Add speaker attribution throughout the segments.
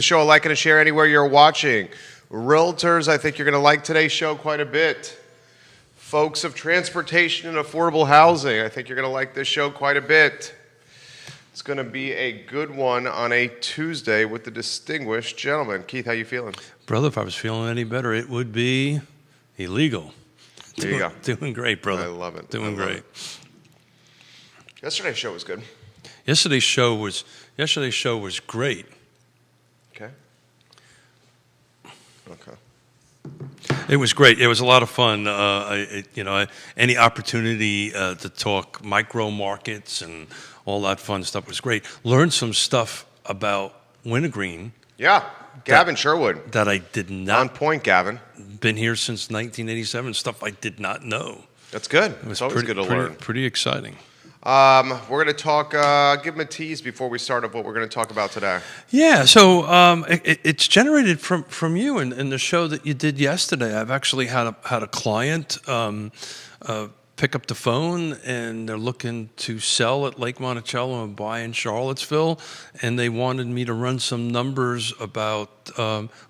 Speaker 1: Show a like and a share anywhere you're watching. Realtors, I think you're going to like today's show quite a bit. Folks of transportation and affordable housing, I think you're going to like this show quite a bit. It's going to be a good one on a Tuesday with the distinguished gentleman. Keith, how you feeling?
Speaker 2: Brother, if I was feeling any better, it would be illegal.
Speaker 1: There you go.
Speaker 2: Doing great, brother.
Speaker 1: I love it.
Speaker 2: Doing great.
Speaker 1: Yesterday's show was good.
Speaker 2: Yesterday's show was great.
Speaker 1: Okay.
Speaker 2: It was great. It was a lot of fun. Any opportunity to talk micro markets and all that fun stuff was great. Learned some stuff about Wintergreen.
Speaker 1: Yeah, Gavin Sherwood.
Speaker 2: That I did not.
Speaker 1: On point, Gavin.
Speaker 2: Been here since 1987. Stuff I did not know.
Speaker 1: That's good. It's always good to learn.
Speaker 2: Pretty exciting.
Speaker 1: We're going to talk, give them a tease before we start of what we're going to talk about today.
Speaker 2: Yeah, so it's generated from you and the show that you did yesterday. I've actually had a client pick up the phone, and they're looking to sell at Lake Monticello and buy in Charlottesville, and they wanted me to run some numbers about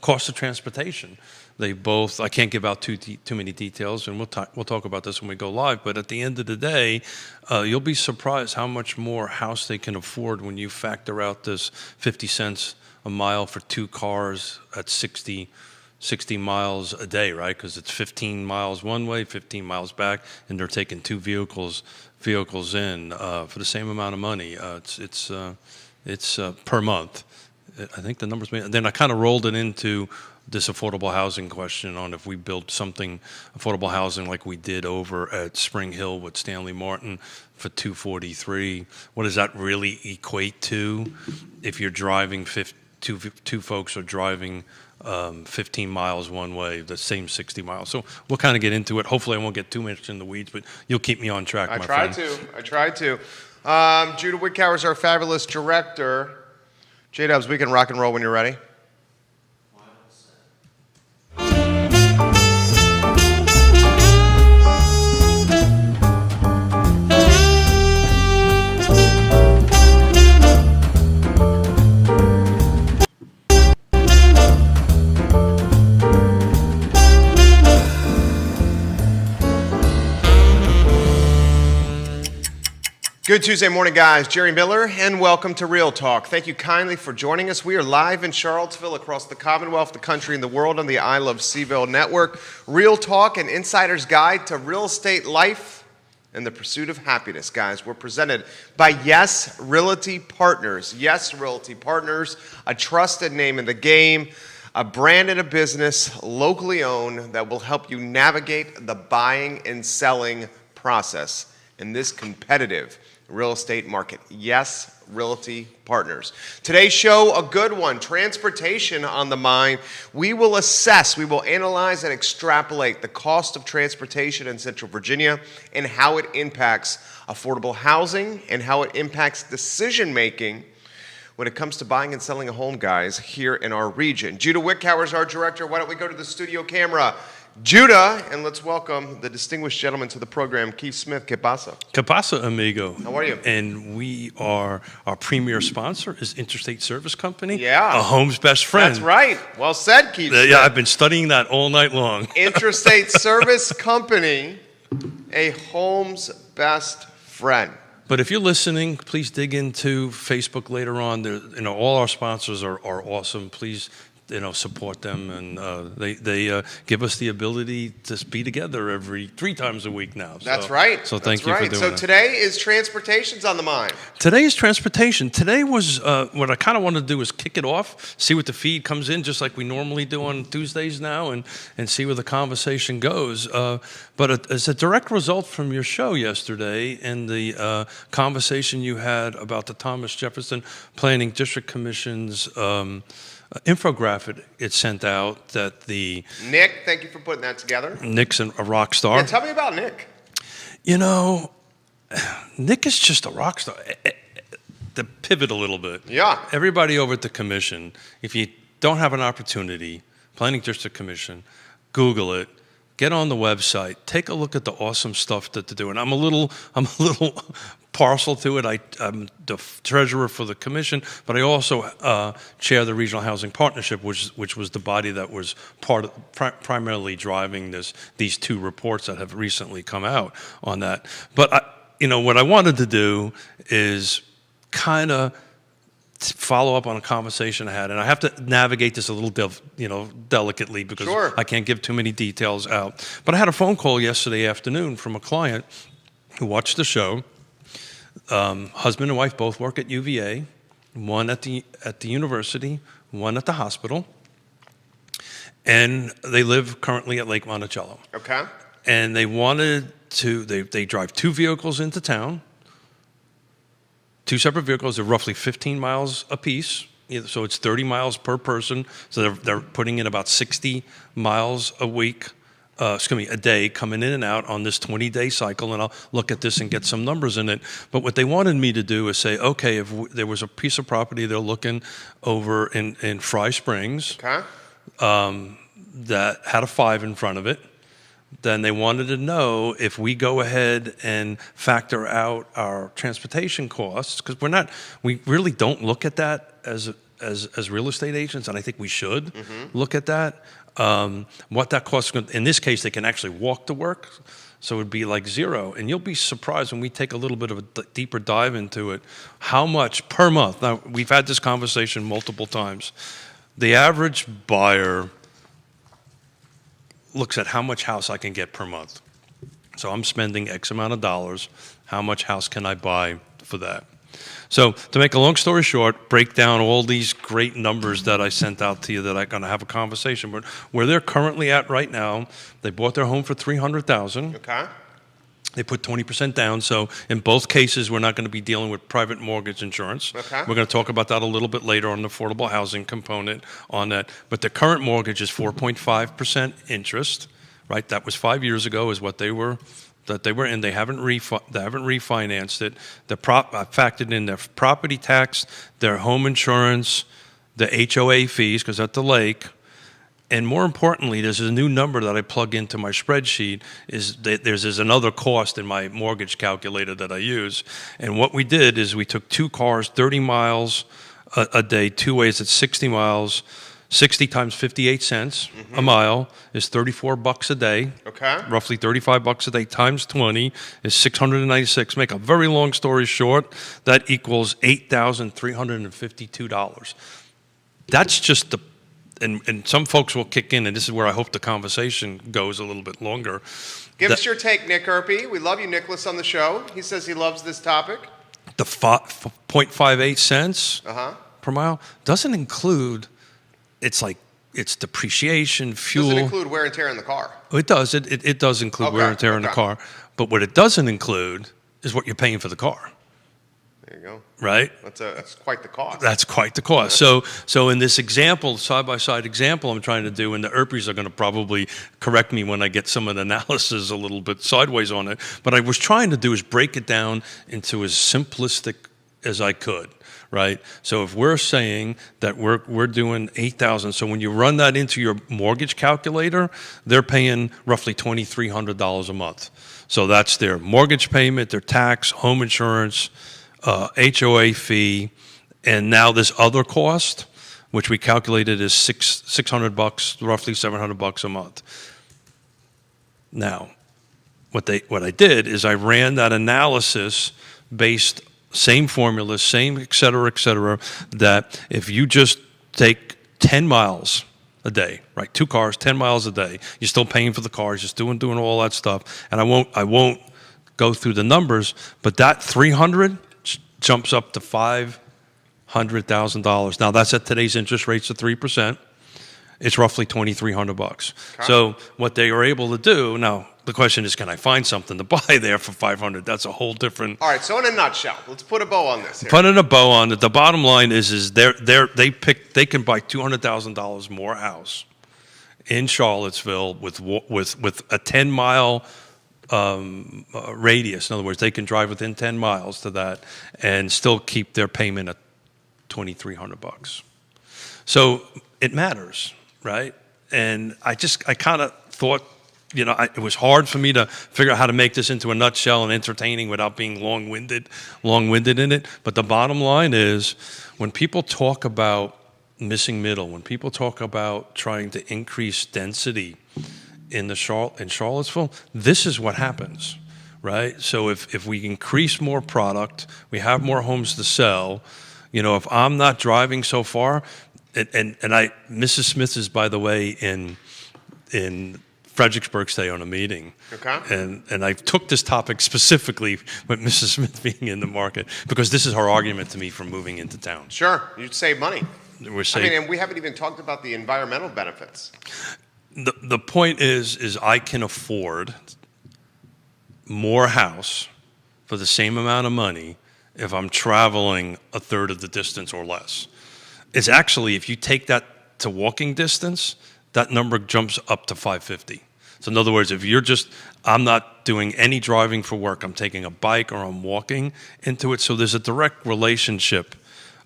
Speaker 2: cost of transportation. They both, I can't give out too many details, and we'll talk about this when we go live, but at the end of the day, you'll be surprised how much more house they can afford when you factor out this 50 cents a mile for two cars at 60 miles a day, right? Because it's 15 miles one way, 15 miles back, and they're taking two vehicles in for the same amount of money. It's per month. I think the numbers. Then I kind of rolled it into this affordable housing question on if we build something affordable housing like we did over at Spring Hill with Stanley Martin for $243. What does that really equate to if you're driving two folks are driving 15 miles one way, the same 60 miles. So we'll kind of get into it. Hopefully I won't get too much in the weeds, but you'll keep me on track, my friend.
Speaker 1: I tried to. Judah Wickower is our fabulous director. J-Dubs, we can rock and roll when you're ready. Good Tuesday morning, guys. Jerry Miller, and welcome to Real Talk. Thank you kindly for joining us. We are live in Charlottesville, across the Commonwealth, the country, and the world on the I Love Seaville Network. Real Talk, an insider's guide to real estate life and the pursuit of happiness, guys. We're presented by Yes Realty Partners. Yes Realty Partners, a trusted name in the game, a brand and a business locally owned that will help you navigate the buying and selling process in this competitive real estate market. Yes, Realty Partners. Today's show, a good one. Transportation on the mind. We will assess, we will analyze and extrapolate the cost of transportation in Central Virginia and how it impacts affordable housing and how it impacts decision making when it comes to buying and selling a home, guys, here in our region. Judah Wickower is our director. Why don't we go to the studio camera? Judah, and let's welcome the distinguished gentleman to the program, Keith Smith. ¿Qué pasa?
Speaker 2: ¿Qué pasa, amigo?
Speaker 1: How are you?
Speaker 2: And our premier sponsor is Interstate Service Company.
Speaker 1: Yeah.
Speaker 2: A home's best friend.
Speaker 1: That's right. Well said, Keith Smith.
Speaker 2: Yeah, I've been studying that all night long.
Speaker 1: Interstate Service Company, a home's best friend.
Speaker 2: But if you're listening, please dig into Facebook later on. All our sponsors are awesome. Please support them, and they give us the ability to be together 3 times a week now.
Speaker 1: That's right.
Speaker 2: So thank you for doing that.
Speaker 1: So today is transportation's on the mind.
Speaker 2: Today is transportation. Today was what I kind of wanted to do is kick it off, see what the feed comes in, just like we normally do on Tuesdays now, and see where the conversation goes. But as a direct result from your show yesterday and the conversation you had about the Thomas Jefferson Planning District Commission's infographic it sent out that the...
Speaker 1: Nick, thank you for putting that together.
Speaker 2: Nick's a rock star.
Speaker 1: Yeah, tell me about Nick.
Speaker 2: Nick is just a rock star. To pivot a little bit.
Speaker 1: Yeah.
Speaker 2: Everybody over at the commission, if you don't have an opportunity, Planning District Commission, Google it, get on the website, take a look at the awesome stuff that they're doing. I'm a little partial to it. I'm the treasurer for the commission, but I also chair the Regional Housing Partnership, which was the body that was primarily driving these two reports that have recently come out on that. But what I wanted to do is kind of follow up on a conversation I had, and I have to navigate this a little delicately because
Speaker 1: Sure.
Speaker 2: I can't give too many details out. But I had a phone call yesterday afternoon from a client who watched the show. Husband and wife both work at UVA, one at the university, one at the hospital, and they live currently at Lake Monticello.
Speaker 1: Okay.
Speaker 2: And they wanted to. They drive two vehicles into town. Two separate vehicles. They're roughly 15 miles apiece, so it's 30 miles per person. So they're putting in about 60 miles a day, coming in and out on this 20-day cycle. And I'll look at this and get some numbers in it. But what they wanted me to do is say, okay, if there was a piece of property they're looking over in Fry Springs,
Speaker 1: Okay.
Speaker 2: that had a 5 in front of it. Then they wanted to know if we go ahead and factor out our transportation costs, because we really don't look at that as real estate agents, and I think we should look at that. What that costs, in this case, they can actually walk to work, so it would be like zero. And you'll be surprised when we take a little bit of a deeper dive into it, how much per month. Now, we've had this conversation multiple times. The average buyer looks at how much house I can get per month. So I'm spending X amount of dollars. How much house can I buy for that? So to make a long story short, break down all these great numbers that I sent out to you that I'm going to have a conversation. But where they're currently at right now, they bought their home for $300,000.
Speaker 1: Okay.
Speaker 2: They put 20% down. So in both cases, we're not going to be dealing with private mortgage insurance.
Speaker 1: Okay.
Speaker 2: We're going to talk about that a little bit later on the affordable housing component on that. But the current mortgage is 4.5% interest, right? That was 5 years ago is what they were in. They haven't refinanced it. I factored in their property tax, their home insurance, the HOA fees, because at the lake. And more importantly, there's a new number that I plug into my spreadsheet. There's another cost in my mortgage calculator that I use. And what we did is we took two cars, 30 miles a day, two ways at 60 miles. 60 times 58 cents a mile is $34 a day.
Speaker 1: Okay.
Speaker 2: Roughly $35 a day times 20 is $696. Make a very long story short, that equals $8,352. That's just the. And some folks will kick in, and this is where I hope the conversation goes a little bit longer.
Speaker 1: Give us your take, Nick Erpy. We love you, Nicholas, on the show. He says he loves this topic.
Speaker 2: The 0.58 cents per mile doesn't include, it's depreciation, fuel.
Speaker 1: Doesn't include wear and tear in the car.
Speaker 2: Oh, it does. It does include wear and tear in the car. But what it doesn't include is what you're paying for the car.
Speaker 1: There you go.
Speaker 2: Right?
Speaker 1: That's quite the cost.
Speaker 2: That's quite the cost. So in this example, side-by-side example I'm trying to do, and the Erpies are going to probably correct me when I get some of the analysis a little bit sideways on it, but I was trying to do is break it down into as simplistic as I could, right? So if we're saying that we're doing $8,000, so when you run that into your mortgage calculator, they're paying roughly $2,300 a month. So that's their mortgage payment, their tax, home insurance, HOA fee, and now this other cost, which we calculated is $600, roughly $700 a month. Now, what I did is I ran that analysis based same formula, same et cetera, that if you just take 10 miles a day, right, two cars, 10 miles a day, you're still paying for the cars, just doing all that stuff, and I won't go through the numbers, but that 300 jumps up to $500,000. Now that's at today's interest rates of 3%. It's roughly $2,300. Okay. So what they are able to do now, the question is, can I find something to buy there for $500? That's a whole different.
Speaker 1: All right. So in a nutshell, let's put a bow on this here.
Speaker 2: Putting a bow on it. The bottom line is they can buy $200,000 more house in Charlottesville with a 10-mile. Radius. In other words, they can drive within 10 miles to that and still keep their payment at $2,300. So it matters, right? And I kind of thought it was hard for me to figure out how to make this into a nutshell and entertaining without being long-winded in it. But the bottom line is, when people talk about missing middle, when people talk about trying to increase density in Charlottesville, this is what happens, right? So if we increase more product, we have more homes to sell. If I'm not driving so far, Mrs. Smith is, by the way, in Fredericksburg today on a meeting.
Speaker 1: Okay.
Speaker 2: And I took this topic specifically with Mrs. Smith being in the market, because this is her argument to me for moving into town.
Speaker 1: Sure, you'd save money.
Speaker 2: And
Speaker 1: we haven't even talked about the environmental benefits.
Speaker 2: The point is I can afford more house for the same amount of money if I'm traveling a third of the distance or less. It's actually, if you take that to walking distance, that number jumps up to $550. So in other words, if I'm not doing any driving for work, I'm taking a bike or I'm walking into it. So there's a direct relationship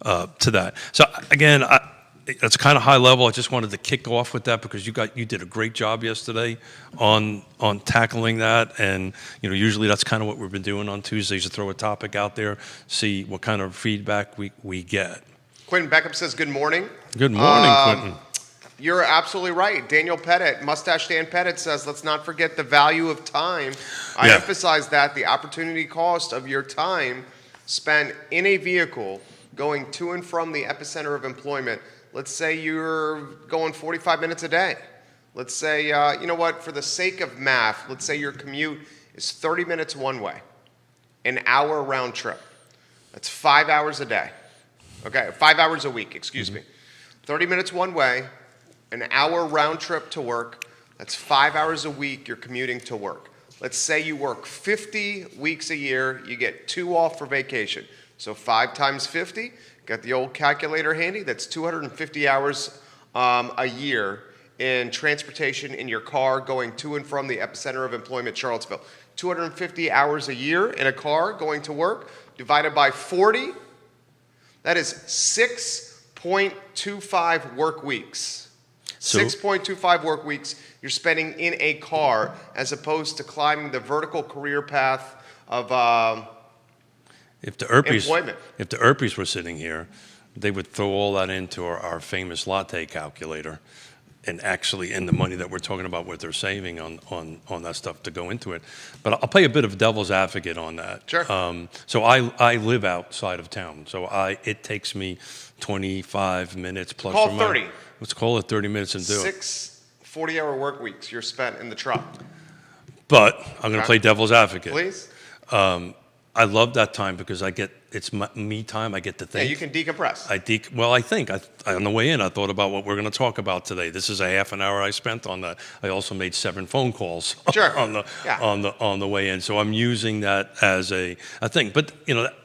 Speaker 2: to that. So again, that's kind of high level. I just wanted to kick off with that because you did a great job yesterday on tackling that. And usually that's kind of what we've been doing on Tuesdays, to throw a topic out there, see what kind of feedback we get.
Speaker 1: Quentin Beckham says, good morning.
Speaker 2: Good morning, Quentin.
Speaker 1: You're absolutely right. Daniel Pettit, Mustache Dan Pettit, says, let's not forget the value of time. I emphasize that, the opportunity cost of your time spent in a vehicle going to and from the epicenter of employment. Let's say you're going 45 minutes a day. Let's say, for the sake of math, let's say your commute is 30 minutes one way, an hour round trip. That's 5 hours a day. Okay, 5 hours a week, excuse me. 30 minutes one way, an hour round trip to work. That's 5 hours a week you're commuting to work. Let's say you work 50 weeks a year, you get 2 off for vacation. So 5 times 50, got the old calculator handy, that's 250 hours a year in transportation in your car going to and from the epicenter of employment, Charlottesville. 250 hours a year in a car going to work, divided by 40, that is 6.25 work weeks. 6.25 work weeks you're spending in a car, as opposed to climbing the vertical career path of employment.
Speaker 2: If the Earpies were sitting here, they would throw all that into our famous latte calculator, and actually in the money that we're talking about, what they're saving on that stuff to go into it. But I'll play a bit of devil's advocate on that.
Speaker 1: Sure.
Speaker 2: So I live outside of town, so it takes me 25 minutes plus.
Speaker 1: Call 30.
Speaker 2: Let's call it 30 minutes and do
Speaker 1: 6 40-hour work weeks you're spent in the truck.
Speaker 2: But I'm going to play devil's advocate.
Speaker 1: Please.
Speaker 2: I love that time because it's me time. I get to think.
Speaker 1: Yeah, you can decompress.
Speaker 2: I think on the way in, I thought about what we're going to talk about today. This is a half an hour I spent on that. I also made 7 phone calls on the way in. So I'm using that as a thing. But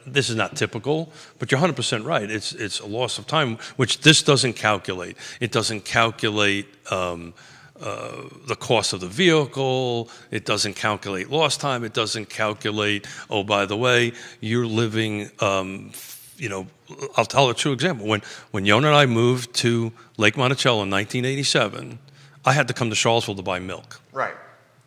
Speaker 2: this is not typical. But you're 100% right. It's a loss of time, which this doesn't calculate. It doesn't calculate the cost of the vehicle. It doesn't calculate lost time. It doesn't calculate, oh, by the way, you're living, I'll tell a true example. When Yona and I moved to Lake Monticello in 1987, I had to come to Charlottesville to buy milk.
Speaker 1: Right.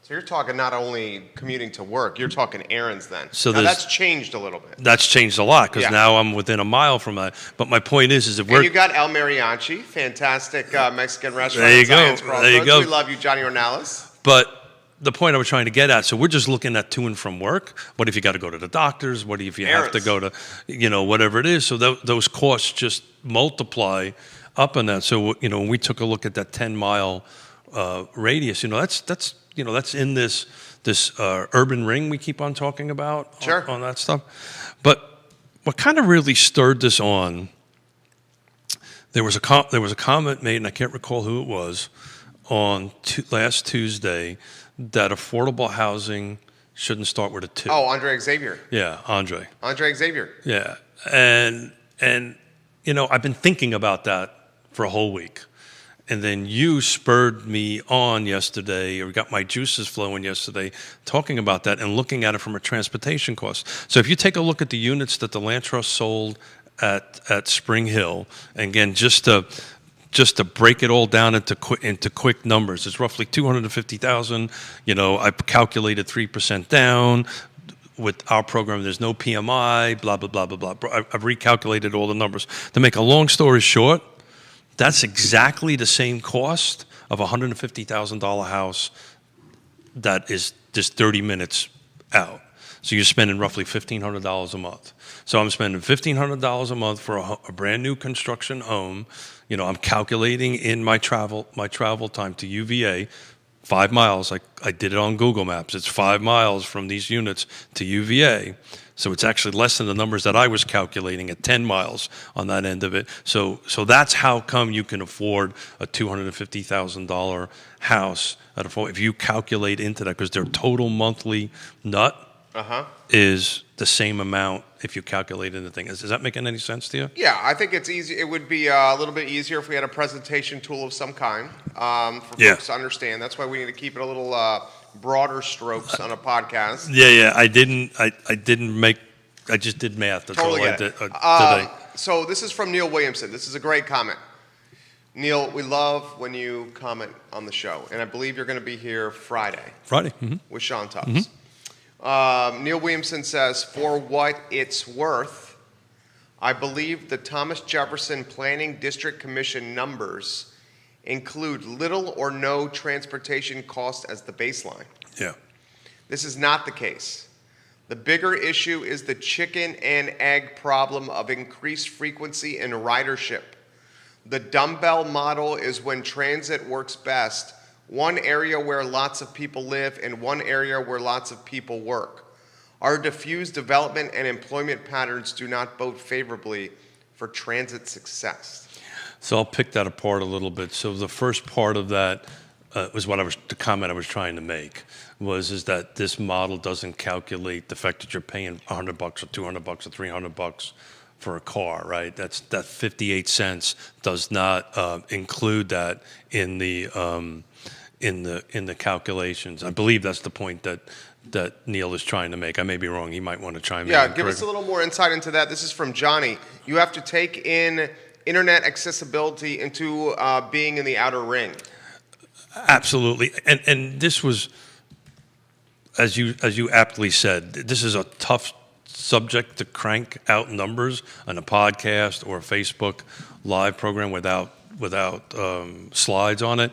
Speaker 1: So you're talking not only commuting to work, you're talking errands then.
Speaker 2: So
Speaker 1: now that's changed a little bit.
Speaker 2: That's changed a lot because now I'm within a mile from that. But my point is if we're...
Speaker 1: And you got El Mariachi, fantastic Mexican restaurant.
Speaker 2: There you go. There you go.
Speaker 1: We love you, Johnny Ornelas.
Speaker 2: But the point I was trying to get at, so we're just looking at to and from work. What if you got to go to the doctors? What if you have to go to, whatever it is? So those costs just multiply up on that. So, when we took a look at that 10-mile radius, that's in this urban ring we keep on talking about on that stuff. But what kind of really stirred this on, there was a comment made, and I can't recall who it was, on last Tuesday, that affordable housing shouldn't start with a 2.
Speaker 1: Oh, Andre Xavier.
Speaker 2: Yeah, Andre
Speaker 1: Xavier.
Speaker 2: Yeah, and I've been thinking about that for a whole week. And then you spurred me on yesterday, or got my juices flowing yesterday, talking about that and looking at it from a transportation cost. So if you take a look at the units that the Land Trust sold at Spring Hill, and again, just to just to break it all down into quick numbers, it's roughly 250,000. I calculated 3% down. With our program, there's no PMI, blah, blah, blah, blah, blah. I've recalculated all the numbers. To make a long story short, that's exactly the same cost of a $150,000 house that is just 30 minutes out. So you're spending roughly $1,500 a month. So I'm spending $1,500 a month for a brand new construction home. I'm calculating in my travel time to UVA, 5 miles. I did it on Google Maps. It's 5 miles from these units to UVA. So it's actually less than the numbers that I was calculating at 10 miles on that end of it. So that's how come you can afford a $250,000 house if you calculate into that, because their total monthly nut is the same amount if you calculate in the thing. Is that making any sense to you?
Speaker 1: Yeah, I think it's easy. It would be a little bit easier if we had a presentation tool of some kind for folks to understand. That's why we need to keep it a little broader strokes on a podcast.
Speaker 2: Yeah. I just did math. That's
Speaker 1: totally
Speaker 2: all I did today.
Speaker 1: So this is from Neil Williamson. This is a great comment. Neil, we love when you comment on the show, and I believe you're going to be here Friday. With Sean Tubbs. Mm-hmm. Neil Williamson says, for what it's worth, I believe the Thomas Jefferson Planning District Commission numbers include little or no transportation cost as the baseline.
Speaker 2: Yeah.
Speaker 1: This is not the case. The bigger issue is the chicken and egg problem of increased frequency and ridership. The dumbbell model is when transit works best. One area where lots of people live and one area where lots of people work. Our diffused development and employment patterns do not bode favorably for transit success.
Speaker 2: So I'll pick that apart a little bit. So the first part of that was the comment I was trying to make is that this model doesn't calculate the fact that you're paying $100 or $200 or $300 for a car, right? That 58 cents does not include that in the calculations. I believe that's the point that Neil is trying to make. I may be wrong. He might want to chime in.
Speaker 1: Yeah, give us a little more insight into that. This is from Johnny. You have to take in internet accessibility into being in the outer ring.
Speaker 2: Absolutely, and this was, as you aptly said, this is a tough subject to crank out numbers on a podcast or a Facebook live program without slides on it.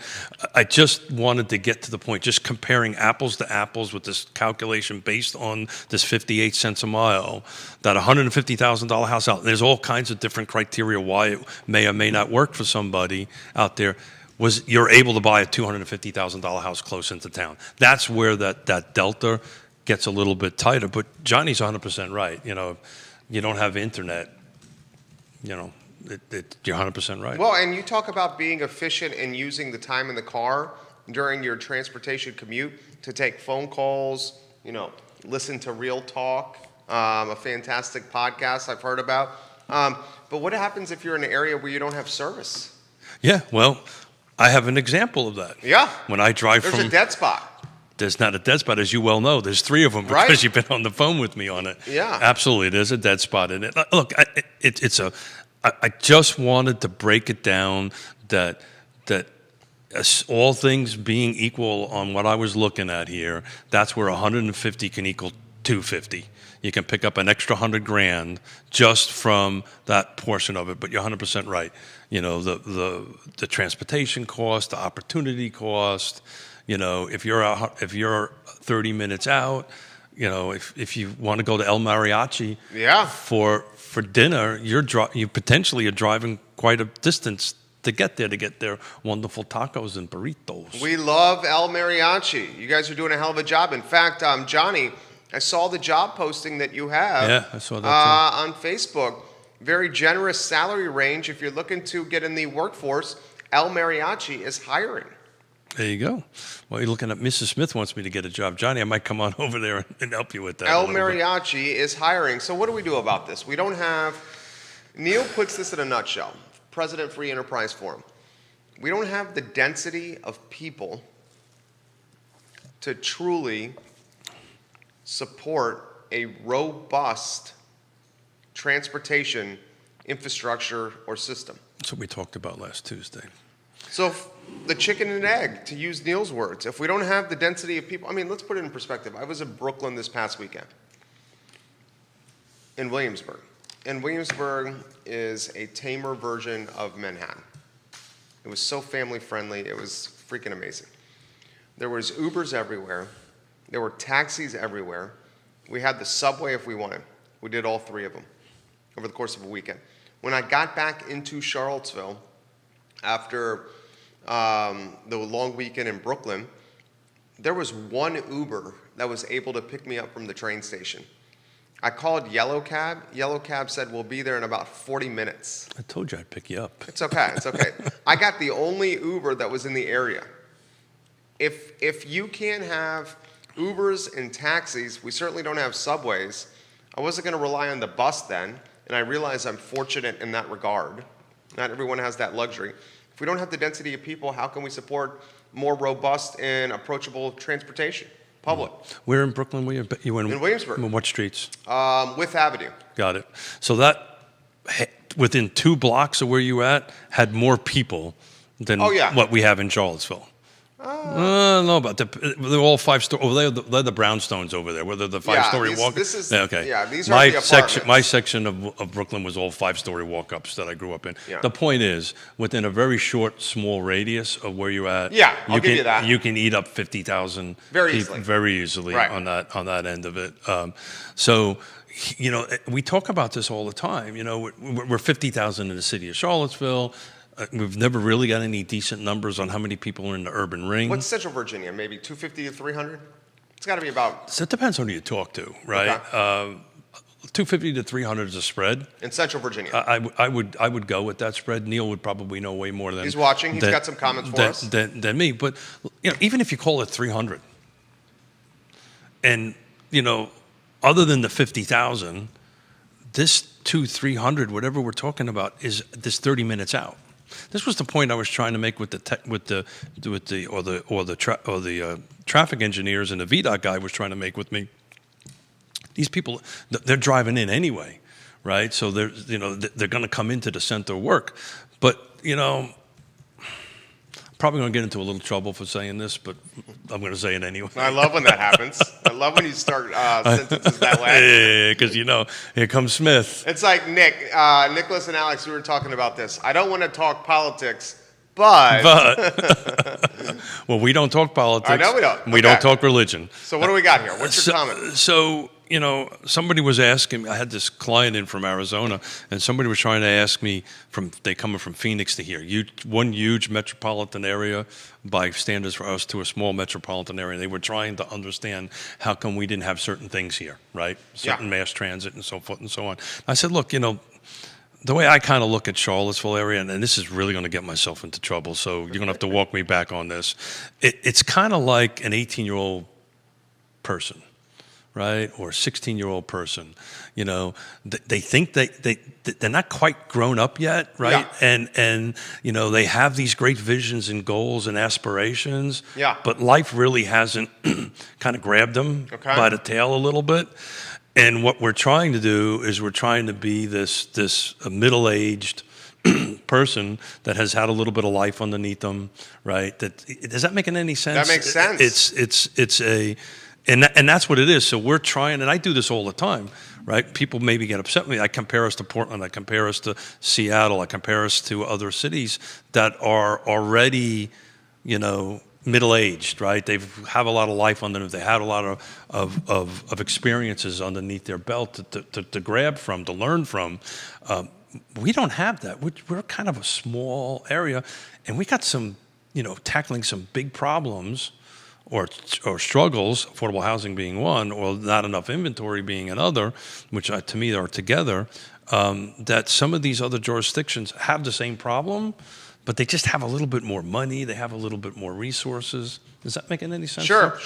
Speaker 2: I just wanted to get to the point, just comparing apples to apples with this calculation based on this 58 cents a mile, that $150,000 house out. There's all kinds of different criteria why it may or may not work for somebody out there. Was you're able to buy a $250,000 house close into town. That's where that delta gets a little bit tighter. But Johnny's 100% right. You don't have internet, you're 100% right.
Speaker 1: Well, and you talk about being efficient and using the time in the car during your transportation commute to take phone calls, listen to Real Talk, a fantastic podcast I've heard about. But what happens if you're in an area where you don't have service?
Speaker 2: Yeah, well, I have an example of that.
Speaker 1: Yeah.
Speaker 2: When I drive
Speaker 1: There's a dead spot.
Speaker 2: There's not a dead spot, as you well know. There's 3 of them because you've been on the phone with me on it.
Speaker 1: Yeah.
Speaker 2: Absolutely, there's a dead spot in it. Look, I just wanted to break it down that all things being equal on what I was looking at here, that's where 150 can equal 250. You can pick up an extra $100,000 just from that portion of it. But you're 100% right. The transportation cost, the opportunity cost. If you're 30 minutes out, if you want to go to El Mariachi for dinner, you potentially are driving quite a distance to get their wonderful tacos and burritos.
Speaker 1: We love El Mariachi. You guys are doing a hell of a job. In fact, Johnny, I saw the job posting that you have.
Speaker 2: Yeah, I saw that too.
Speaker 1: On Facebook. Very generous salary range. If you're looking to get in the workforce, El Mariachi is hiring.
Speaker 2: There you go. Well, you're looking at Mrs. Smith wants me to get a job. Johnny, I might come on over there and help you with that.
Speaker 1: El Mariachi is hiring. So what do we do about this? We don't have... Neil puts this in a nutshell. President Free Enterprise Forum. We don't have the density of people to truly support a robust transportation infrastructure or system.
Speaker 2: That's what we talked about last Tuesday.
Speaker 1: So the chicken and egg, to use Neil's words, if we don't have the density of people, I mean, let's put it in perspective. I was in Brooklyn this past weekend, in Williamsburg. And Williamsburg is a tamer version of Manhattan. It was so family friendly, it was freaking amazing. There was Ubers everywhere. There were taxis everywhere. We had the subway if we wanted. We did all three of them over the course of a weekend. When I got back into Charlottesville after the long weekend in Brooklyn, there was one Uber that was able to pick me up from the train station. I called Yellow Cab. Yellow Cab said, we'll be there in about 40 minutes.
Speaker 2: I told you I'd pick you up.
Speaker 1: It's okay. It's okay. I got the only Uber that was in the area. If you can't have Ubers and taxis, we certainly don't have subways. I wasn't going to rely on the bus then, and I realize I'm fortunate in that regard. Not everyone has that luxury. If we don't have the density of people, how can we support more robust and approachable transportation? Public.
Speaker 2: Where in Brooklyn were you? You were
Speaker 1: in Williamsburg.
Speaker 2: In what streets?
Speaker 1: With Avenue.
Speaker 2: Got it. So that, within 2 blocks of where you at, had more people than what we have in Charlottesville. No, but they're all 5-story. Oh, they're the brownstones over there. Whether the 5-story walk.
Speaker 1: These
Speaker 2: are
Speaker 1: the apartments.
Speaker 2: My section of Brooklyn was all 5-story walk-ups that I grew up in.
Speaker 1: Yeah.
Speaker 2: The point is, within a very short, small radius of where you're at,
Speaker 1: I'll give you that.
Speaker 2: You can eat up 50,000 very easily
Speaker 1: right.
Speaker 2: on that end of it. So. You know, we talk about this all the time. You know, we're 50,000 in the city of Charlottesville. We've never really got any decent numbers on how many people are in the urban ring.
Speaker 1: What's Central Virginia? Maybe 250 to 300? It's got to be about.
Speaker 2: So it depends on who you talk to, right? Okay. 250 to 300 is a spread.
Speaker 1: In Central Virginia.
Speaker 2: I would go with that spread. Neil would probably know way more than.
Speaker 1: He's watching. He's got some comments for us.
Speaker 2: Than me. But, you know, even if you call it 300, and, you know, other than the 50,000, this 300, whatever we're talking about, is this 30 minutes out. This was the point I was trying to make with the traffic engineers, and the VDOT guy was trying to make with me. These people, they're driving in anyway, right? So they're going to come into the center work, but you know. Probably going to get into a little trouble for saying this, but I'm going to say it anyway.
Speaker 1: I love when that happens. I love when you start sentences that way.
Speaker 2: Yeah, because, you know, here comes Smith.
Speaker 1: It's like Nicholas and Alex, we were talking about this. I don't want to talk politics, but. Well, we don't talk politics. I know we don't.
Speaker 2: We don't talk religion.
Speaker 1: So what do we got here? What's your comment?
Speaker 2: So, you know, somebody was asking, I had this client in from Arizona, and somebody was trying to ask me, they coming from Phoenix to here, one huge metropolitan area by standards for us to a small metropolitan area. They were trying to understand how come we didn't have certain things here, right? Certain mass transit and so forth and so on. I said, look, you know, the way I kind of look at Charlottesville area, and this is really going to get myself into trouble, so you're going to have to walk me back on this. It's kind of like an 18-year-old person, right, or a 16-year-old person. You know, they think they're not quite grown up yet, right? Yeah. And you know, they have these great visions and goals and aspirations. Yeah. But life really hasn't kind of grabbed them by the tail a little bit. And what we're trying to do is we're trying to be this middle-aged person that has had a little bit of life underneath them, right? Does that make any sense?
Speaker 1: That makes sense.
Speaker 2: And that's what it is. So we're trying, and I do this all the time, right? People maybe get upset with me. I compare us to Portland. I compare us to Seattle. I compare us to other cities that are already, you know, middle-aged, right? They have a lot of life underneath. They had a lot of experiences underneath their belt to grab from, to learn from. We don't have that. We're kind of a small area, and we got some, you know, tackling some big problems or struggles, affordable housing being one, or not enough inventory being another, which to me are together, that some of these other jurisdictions have the same problem, but they just have a little bit more money. They have a little bit more resources. Is that making any sense?
Speaker 1: Sure.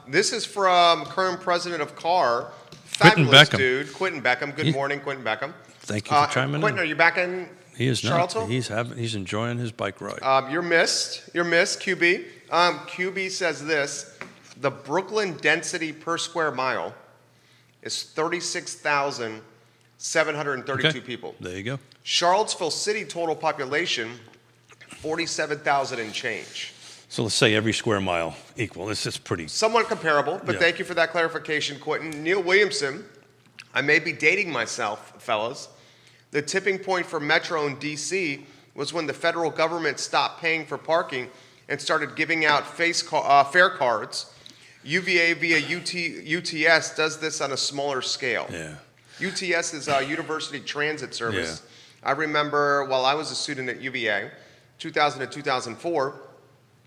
Speaker 1: This is from current president of CAR, fabulous dude, Quentin Beckham. Good morning, Quentin Beckham.
Speaker 2: Thank you for chiming in.
Speaker 1: Quentin, are you back in Charlottesville?
Speaker 2: He's enjoying his bike ride.
Speaker 1: You're missed, QB. QB says this: the Brooklyn density per square mile is 36,732 people.
Speaker 2: There you go.
Speaker 1: Charlottesville City total population, 47,000 and change.
Speaker 2: So let's say every square mile equal. This is pretty...
Speaker 1: Somewhat comparable, but
Speaker 2: Yeah.
Speaker 1: thank you for that clarification, Quentin. Neil Williamson, I may be dating myself, fellas. The tipping point for Metro and D.C. was when the federal government stopped paying for parking and started giving out fare cards. UVA via UTS does this on a smaller scale.
Speaker 2: Yeah.
Speaker 1: UTS is a University Transit Service. I remember while I was a student at UVA, 2000 to 2004,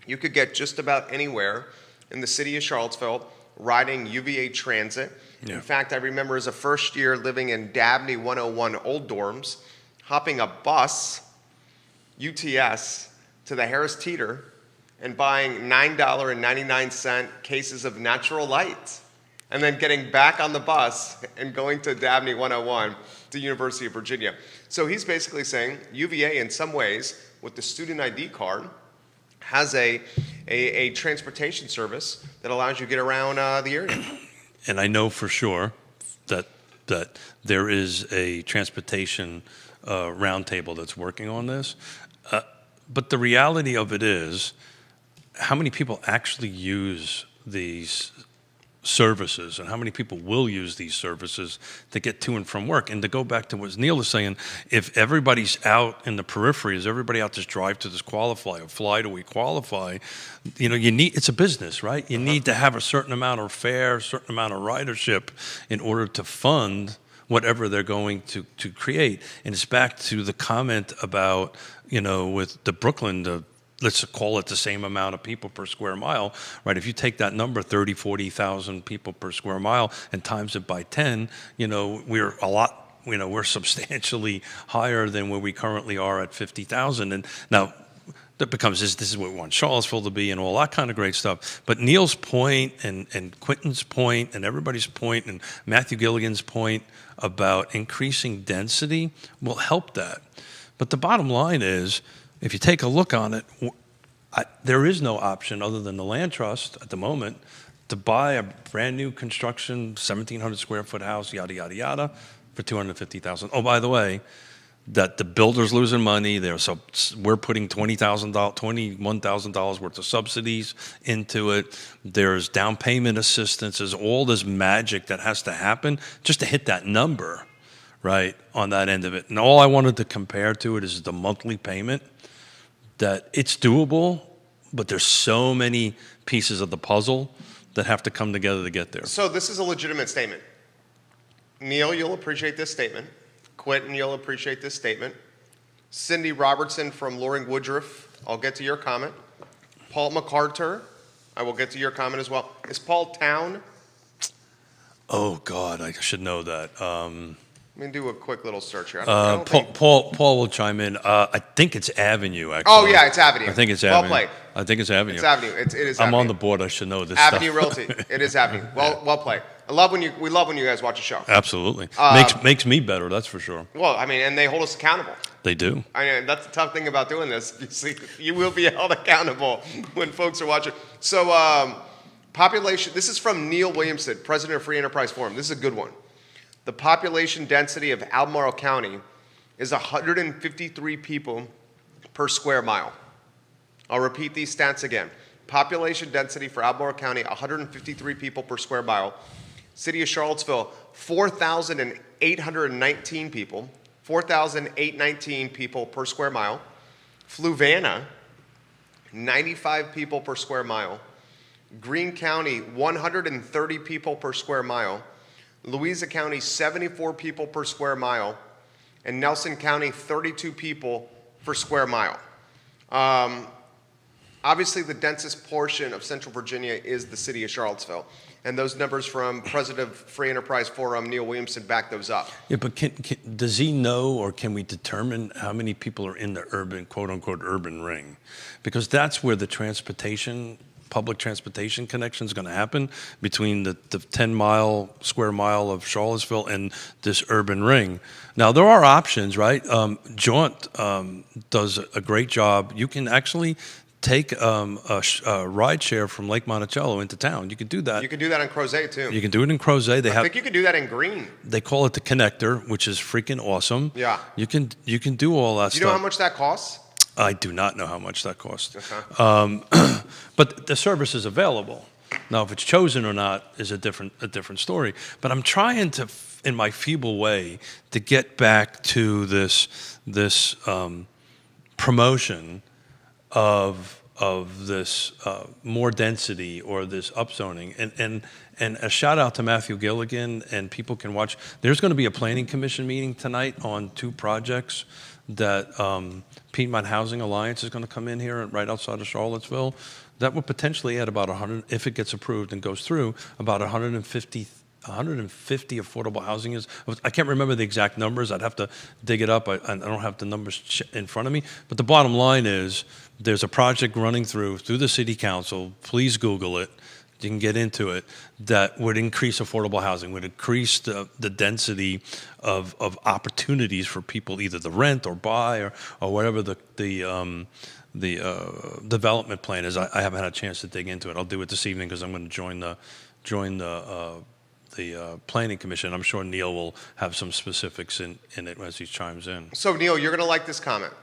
Speaker 1: you could get just about anywhere in the city of Charlottesville riding UVA Transit.
Speaker 2: Yeah.
Speaker 1: In fact, I remember as a first year living in Dabney 101 old dorms, hopping a bus, UTS, to the Harris Teeter and buying $9.99 cases of natural light, and then getting back on the bus and going to Dabney 101 to University of Virginia. So he's basically saying UVA, in some ways, with the student ID card, has a transportation service that allows you to get around the area.
Speaker 2: And I know for sure that there is a transportation roundtable that's working on this. But the reality of it is, how many people actually use these services and how many people will use these services to get to and from work? And to go back to what Neil was saying, if everybody's out in the periphery, is everybody out to drive to disqualify or fly to qualify, you need, it's a business, right? You need to have a certain amount of fare, a certain amount of ridership in order to fund whatever they're going to create. And it's back to the comment about, with the Brooklyn, let's call it the same amount of people per square mile, right? If you take that number, 30, 40,000 people per square mile, and times it by 10, we're a lot, we're substantially higher than where we currently are at 50,000. And now that becomes, this is what we want Charlottesville to be and all that kind of great stuff. But Neil's point and Quentin's point and everybody's point and Matthew Gilligan's point about increasing density will help that. But the bottom line is, if you take a look on it, there is no option other than the land trust at the moment to buy a brand new construction 1,700 square foot house, yada, yada, yada, for $250,000. Oh, by the way, that the builder's losing money there, so we're putting $21,000 worth of subsidies into it. There's down payment assistance. There's all this magic that has to happen just to hit that number, right, on that end of it. And all I wanted to compare to it is the monthly payment. That it's doable, but there's so many pieces of the puzzle that have to come together to get there.
Speaker 1: So this is a legitimate statement. Neil, you'll appreciate this statement. Quentin, you'll appreciate this statement. Cindy Robertson from Loring Woodruff, I'll get to your comment. Paul McCarter, I will get to your comment as well. Is Paul Town?
Speaker 2: Oh, God, I should know that.
Speaker 1: Let me do a quick little search here.
Speaker 2: Paul will chime in. I think it's Avenue, actually.
Speaker 1: Oh, yeah, it's Avenue.
Speaker 2: I think it's Avenue.
Speaker 1: Well played.
Speaker 2: I think it's Avenue.
Speaker 1: It's Avenue. It is
Speaker 2: I'm
Speaker 1: Avenue.
Speaker 2: on the board. I should know this
Speaker 1: Avenue
Speaker 2: stuff.
Speaker 1: Realty. It is Avenue. Well played. We love when you guys watch a show.
Speaker 2: Absolutely. Makes me better, that's for sure.
Speaker 1: Well, I mean, and they hold us accountable.
Speaker 2: They do.
Speaker 1: I mean, that's the tough thing about doing this. You see, you will be held accountable when folks are watching. So, population, this is from Neil Williamson, president of Free Enterprise Forum. This is a good one. The population density of Albemarle County is 153 people per square mile. I'll repeat these stats again. Population density for Albemarle County, 153 people per square mile. City of Charlottesville, 4,819 people. 4,819 people per square mile. Fluvanna, 95 people per square mile. Greene County, 130 people per square mile. Louisa County, 74 people per square mile. And Nelson County, 32 people per square mile. Obviously, the densest portion of Central Virginia is the city of Charlottesville. And those numbers from President of Free Enterprise Forum, Neil Williamson, back those up.
Speaker 2: Yeah, but does he know, or can we determine how many people are in the urban, quote-unquote, urban ring? Because that's where the public transportation connection is going to happen between the 10 square mile of Charlottesville and this urban ring. Now, there are options, right? Jaunt does a great job. You can actually take a ride share from Lake Monticello into town. You can do that.
Speaker 1: You can do that in Crozet too.
Speaker 2: You can do it in Crozet.
Speaker 1: I think you can do that in Green.
Speaker 2: They call it the connector, which is freaking awesome.
Speaker 1: Yeah.
Speaker 2: You can do all that stuff.
Speaker 1: Do you know how much that costs?
Speaker 2: I do not know how much that costs.
Speaker 1: Okay.
Speaker 2: But the service is available. Now, if it's chosen or not is a different story. But I'm trying to, in my feeble way, to get back to this promotion of this more density or this upzoning, and a shout out to Matthew Gilligan, and people can watch. There's going to be a planning commission meeting tonight on 2 projects that Piedmont Housing Alliance is going to come in here right outside of Charlottesville. That would potentially add about 100, if it gets approved and goes through, about 150 affordable housing is. I can't remember the exact numbers. I'd have to dig it up. I don't have the numbers in front of me. But the bottom line is there's a project running through the city council. Please Google it. You can get into it. That would increase affordable housing, would increase the density of opportunities for people either to rent or buy or whatever the development plan is. I haven't had a chance to dig into it. I'll do it this evening because I'm going to join the planning commission. I'm sure Neil will have some specifics in it as he chimes in.
Speaker 1: So Neil, you're going to like this comment.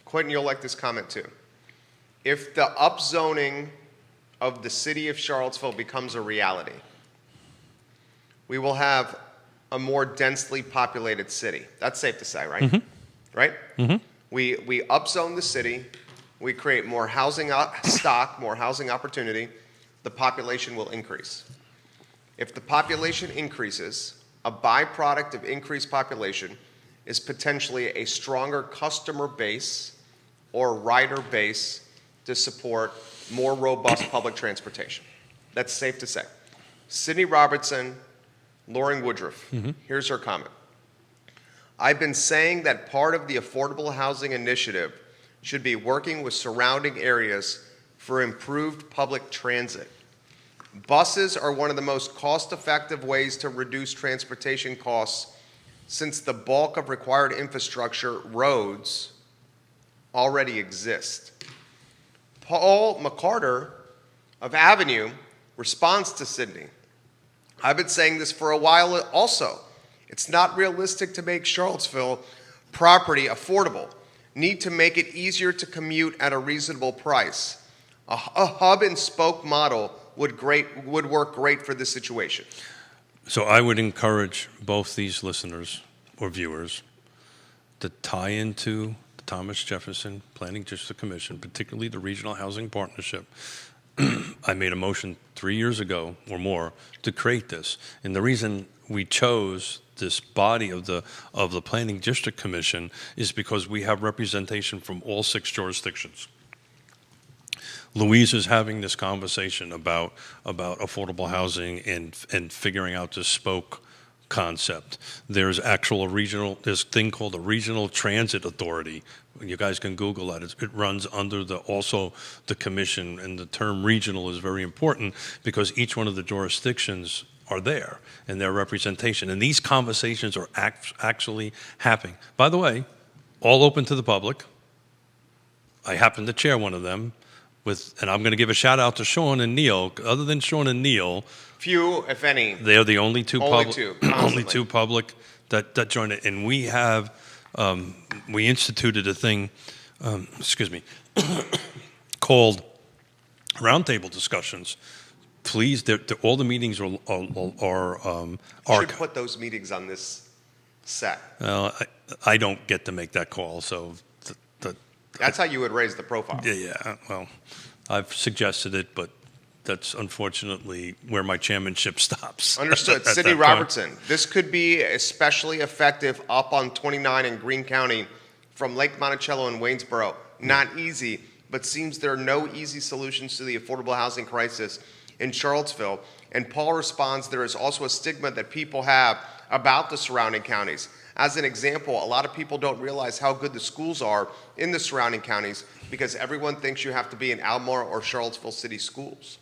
Speaker 1: Quentin, you'll like this comment too. If the upzoning of the city of Charlottesville becomes a reality, we will have a more densely populated city. That's safe to say, right?
Speaker 2: Mm-hmm.
Speaker 1: Right?
Speaker 2: Mm-hmm.
Speaker 1: We upzone the city, we create more housing stock, more housing opportunity, the population will increase. If the population increases, a byproduct of increased population is potentially a stronger customer base or rider base to support more robust public transportation. That's safe to say. Sydney Robertson, Lauren Woodruff, here's her comment. I've been saying that part of the affordable housing initiative should be working with surrounding areas for improved public transit. Buses are one of the most cost-effective ways to reduce transportation costs since the bulk of required infrastructure, roads, already exist. Paul McCarter of Avenue responds to Sydney. I've been saying this for a while also. It's not realistic to make Charlottesville property affordable. Need to make it easier to commute at a reasonable price. A hub and spoke model would work great for this situation.
Speaker 2: So I would encourage both these listeners or viewers to tie into the Thomas Jefferson Planning District Commission, particularly the Regional Housing Partnership. I made a motion 3 years ago or more to create this. And the reason we chose this body of the Planning District Commission is because we have representation from all 6 jurisdictions. Louise is having this conversation about affordable housing and figuring out this spoke concept. There's this thing called the Regional Transit Authority. You guys can Google that. It runs under also the commission, and the term regional is very important because each one of the jurisdictions are there in their representation. And these conversations are actually happening. By the way, all open to the public. I happen to chair one of them. And I'm going to give a shout out to Sean and Neil. Other than Sean and Neil,
Speaker 1: few, if any,
Speaker 2: they are the only two public that join it. And we have we instituted a thing, called roundtable discussions. Please, all the meetings are
Speaker 1: should put those meetings on this set.
Speaker 2: I don't get to make that call, so.
Speaker 1: That's how you would raise the profile.
Speaker 2: Yeah. Well, I've suggested it, but that's unfortunately where my chairmanship stops.
Speaker 1: Understood. Sydney Robertson, this could be especially effective up on 29 in Greene County from Lake Monticello and Waynesboro. Not easy, but seems there are no easy solutions to the affordable housing crisis in Charlottesville. And Paul responds, there is also a stigma that people have about the surrounding counties. As an example, a lot of people don't realize how good the schools are in the surrounding counties because everyone thinks you have to be in Albemarle or Charlottesville City schools.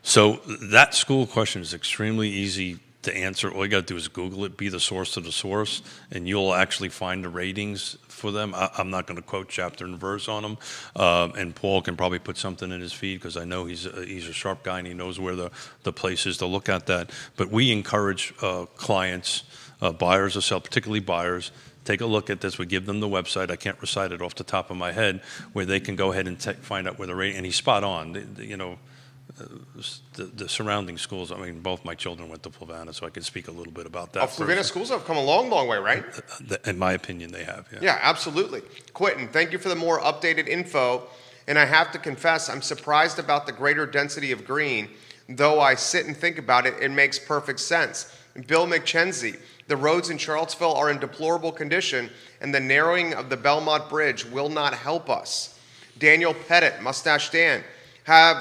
Speaker 2: So that school question is extremely easy to answer, all you got to do is Google it, be the source of the source, and you'll actually find the ratings for them. I'm not going to quote chapter and verse on them, and Paul can probably put something in his feed because I know he's a sharp guy and he knows where the place is to look at that. But we encourage clients, buyers or sellers, particularly buyers, take a look at this. We give them the website. I can't recite it off the top of my head, where they can go ahead and find out where the rating. And he's spot on. The surrounding schools. I mean, both my children went to Flavanna, so I can speak a little bit about that.
Speaker 1: Flavanna schools have come a long, long way, right?
Speaker 2: In my opinion, they have. Yeah.
Speaker 1: Yeah, absolutely. Quentin, thank you for the more updated info. And I have to confess, I'm surprised about the greater density of green. Though I sit and think about it, it makes perfect sense. Bill McKenzie, the roads in Charlottesville are in deplorable condition, and the narrowing of the Belmont Bridge will not help us. Daniel Pettit, Mustache Dan,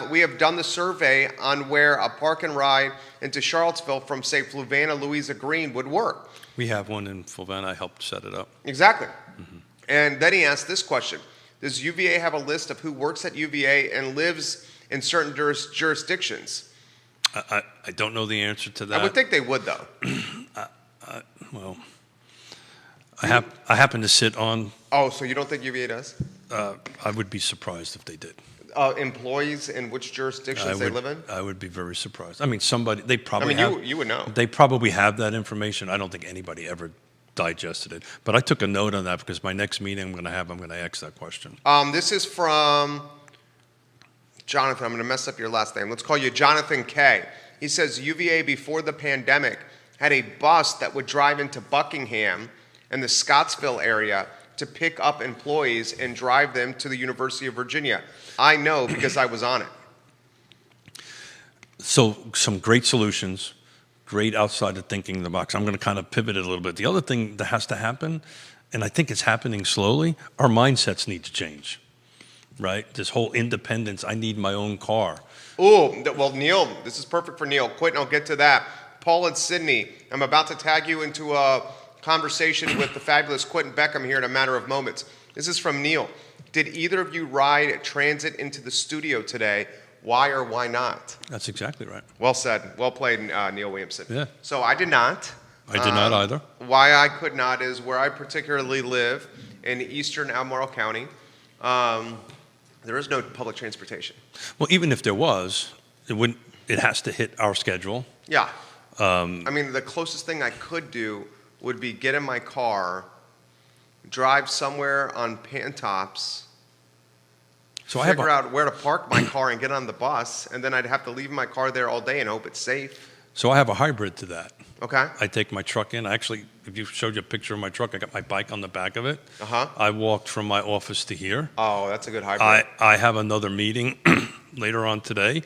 Speaker 1: we have done the survey on where a park and ride into Charlottesville from, say, Flavanna, Louisa Green would work.
Speaker 2: We have one in Flavanna. I helped set it up.
Speaker 1: Exactly. Mm-hmm. And then he asked this question. Does UVA have a list of who works at UVA and lives in certain jurisdictions?
Speaker 2: I don't know the answer to that.
Speaker 1: I would think they would, though.
Speaker 2: I happen to sit on...
Speaker 1: Oh, so you don't think UVA does?
Speaker 2: I would be surprised if they did.
Speaker 1: Employees in which jurisdictions they live in?
Speaker 2: I would be very surprised. I mean, they probably
Speaker 1: you would know.
Speaker 2: They probably have that information. I don't think anybody ever digested it. But I took a note on that because my next meeting I'm going to ask that question.
Speaker 1: This is from Jonathan. I'm going to mess up your last name. Let's call you Jonathan K. He says UVA before the pandemic had a bus that would drive into Buckingham and the Scottsville area to pick up employees and drive them to the University of Virginia. I know because I was on it.
Speaker 2: So some great solutions, great outside of thinking the box. I'm going to kind of pivot it a little bit. The other thing that has to happen, and I think it's happening slowly, our mindsets need to change, right? This whole independence, I need my own car.
Speaker 1: Oh, well, Neil, this is perfect for Neil. Quentin, I'll get to that. Paul and Sydney, I'm about to tag you into a conversation with the fabulous Quentin Beckham here in a matter of moments. This is from Neil. Did either of you ride transit into the studio today? Why or why not?
Speaker 2: That's exactly right.
Speaker 1: Well said. Well played, Neil Williamson.
Speaker 2: Yeah.
Speaker 1: So I did not.
Speaker 2: I did not either.
Speaker 1: Why I could not is where I particularly live in eastern Albemarle County. There is no public transportation.
Speaker 2: Well, even if there was, it has to hit our schedule.
Speaker 1: Yeah. I mean, the closest thing I could do would be get in my car, drive somewhere on Pantops, figure out where to park my car and get on the bus, and then I'd have to leave my car there all day and hope it's safe.
Speaker 2: So I have a hybrid to that.
Speaker 1: Okay.
Speaker 2: I take my truck in. Actually, if you showed you a picture of my truck, I got my bike on the back of it.
Speaker 1: Uh-huh.
Speaker 2: I walked from my office to here.
Speaker 1: Oh, that's a good hybrid.
Speaker 2: I have another meeting later on today.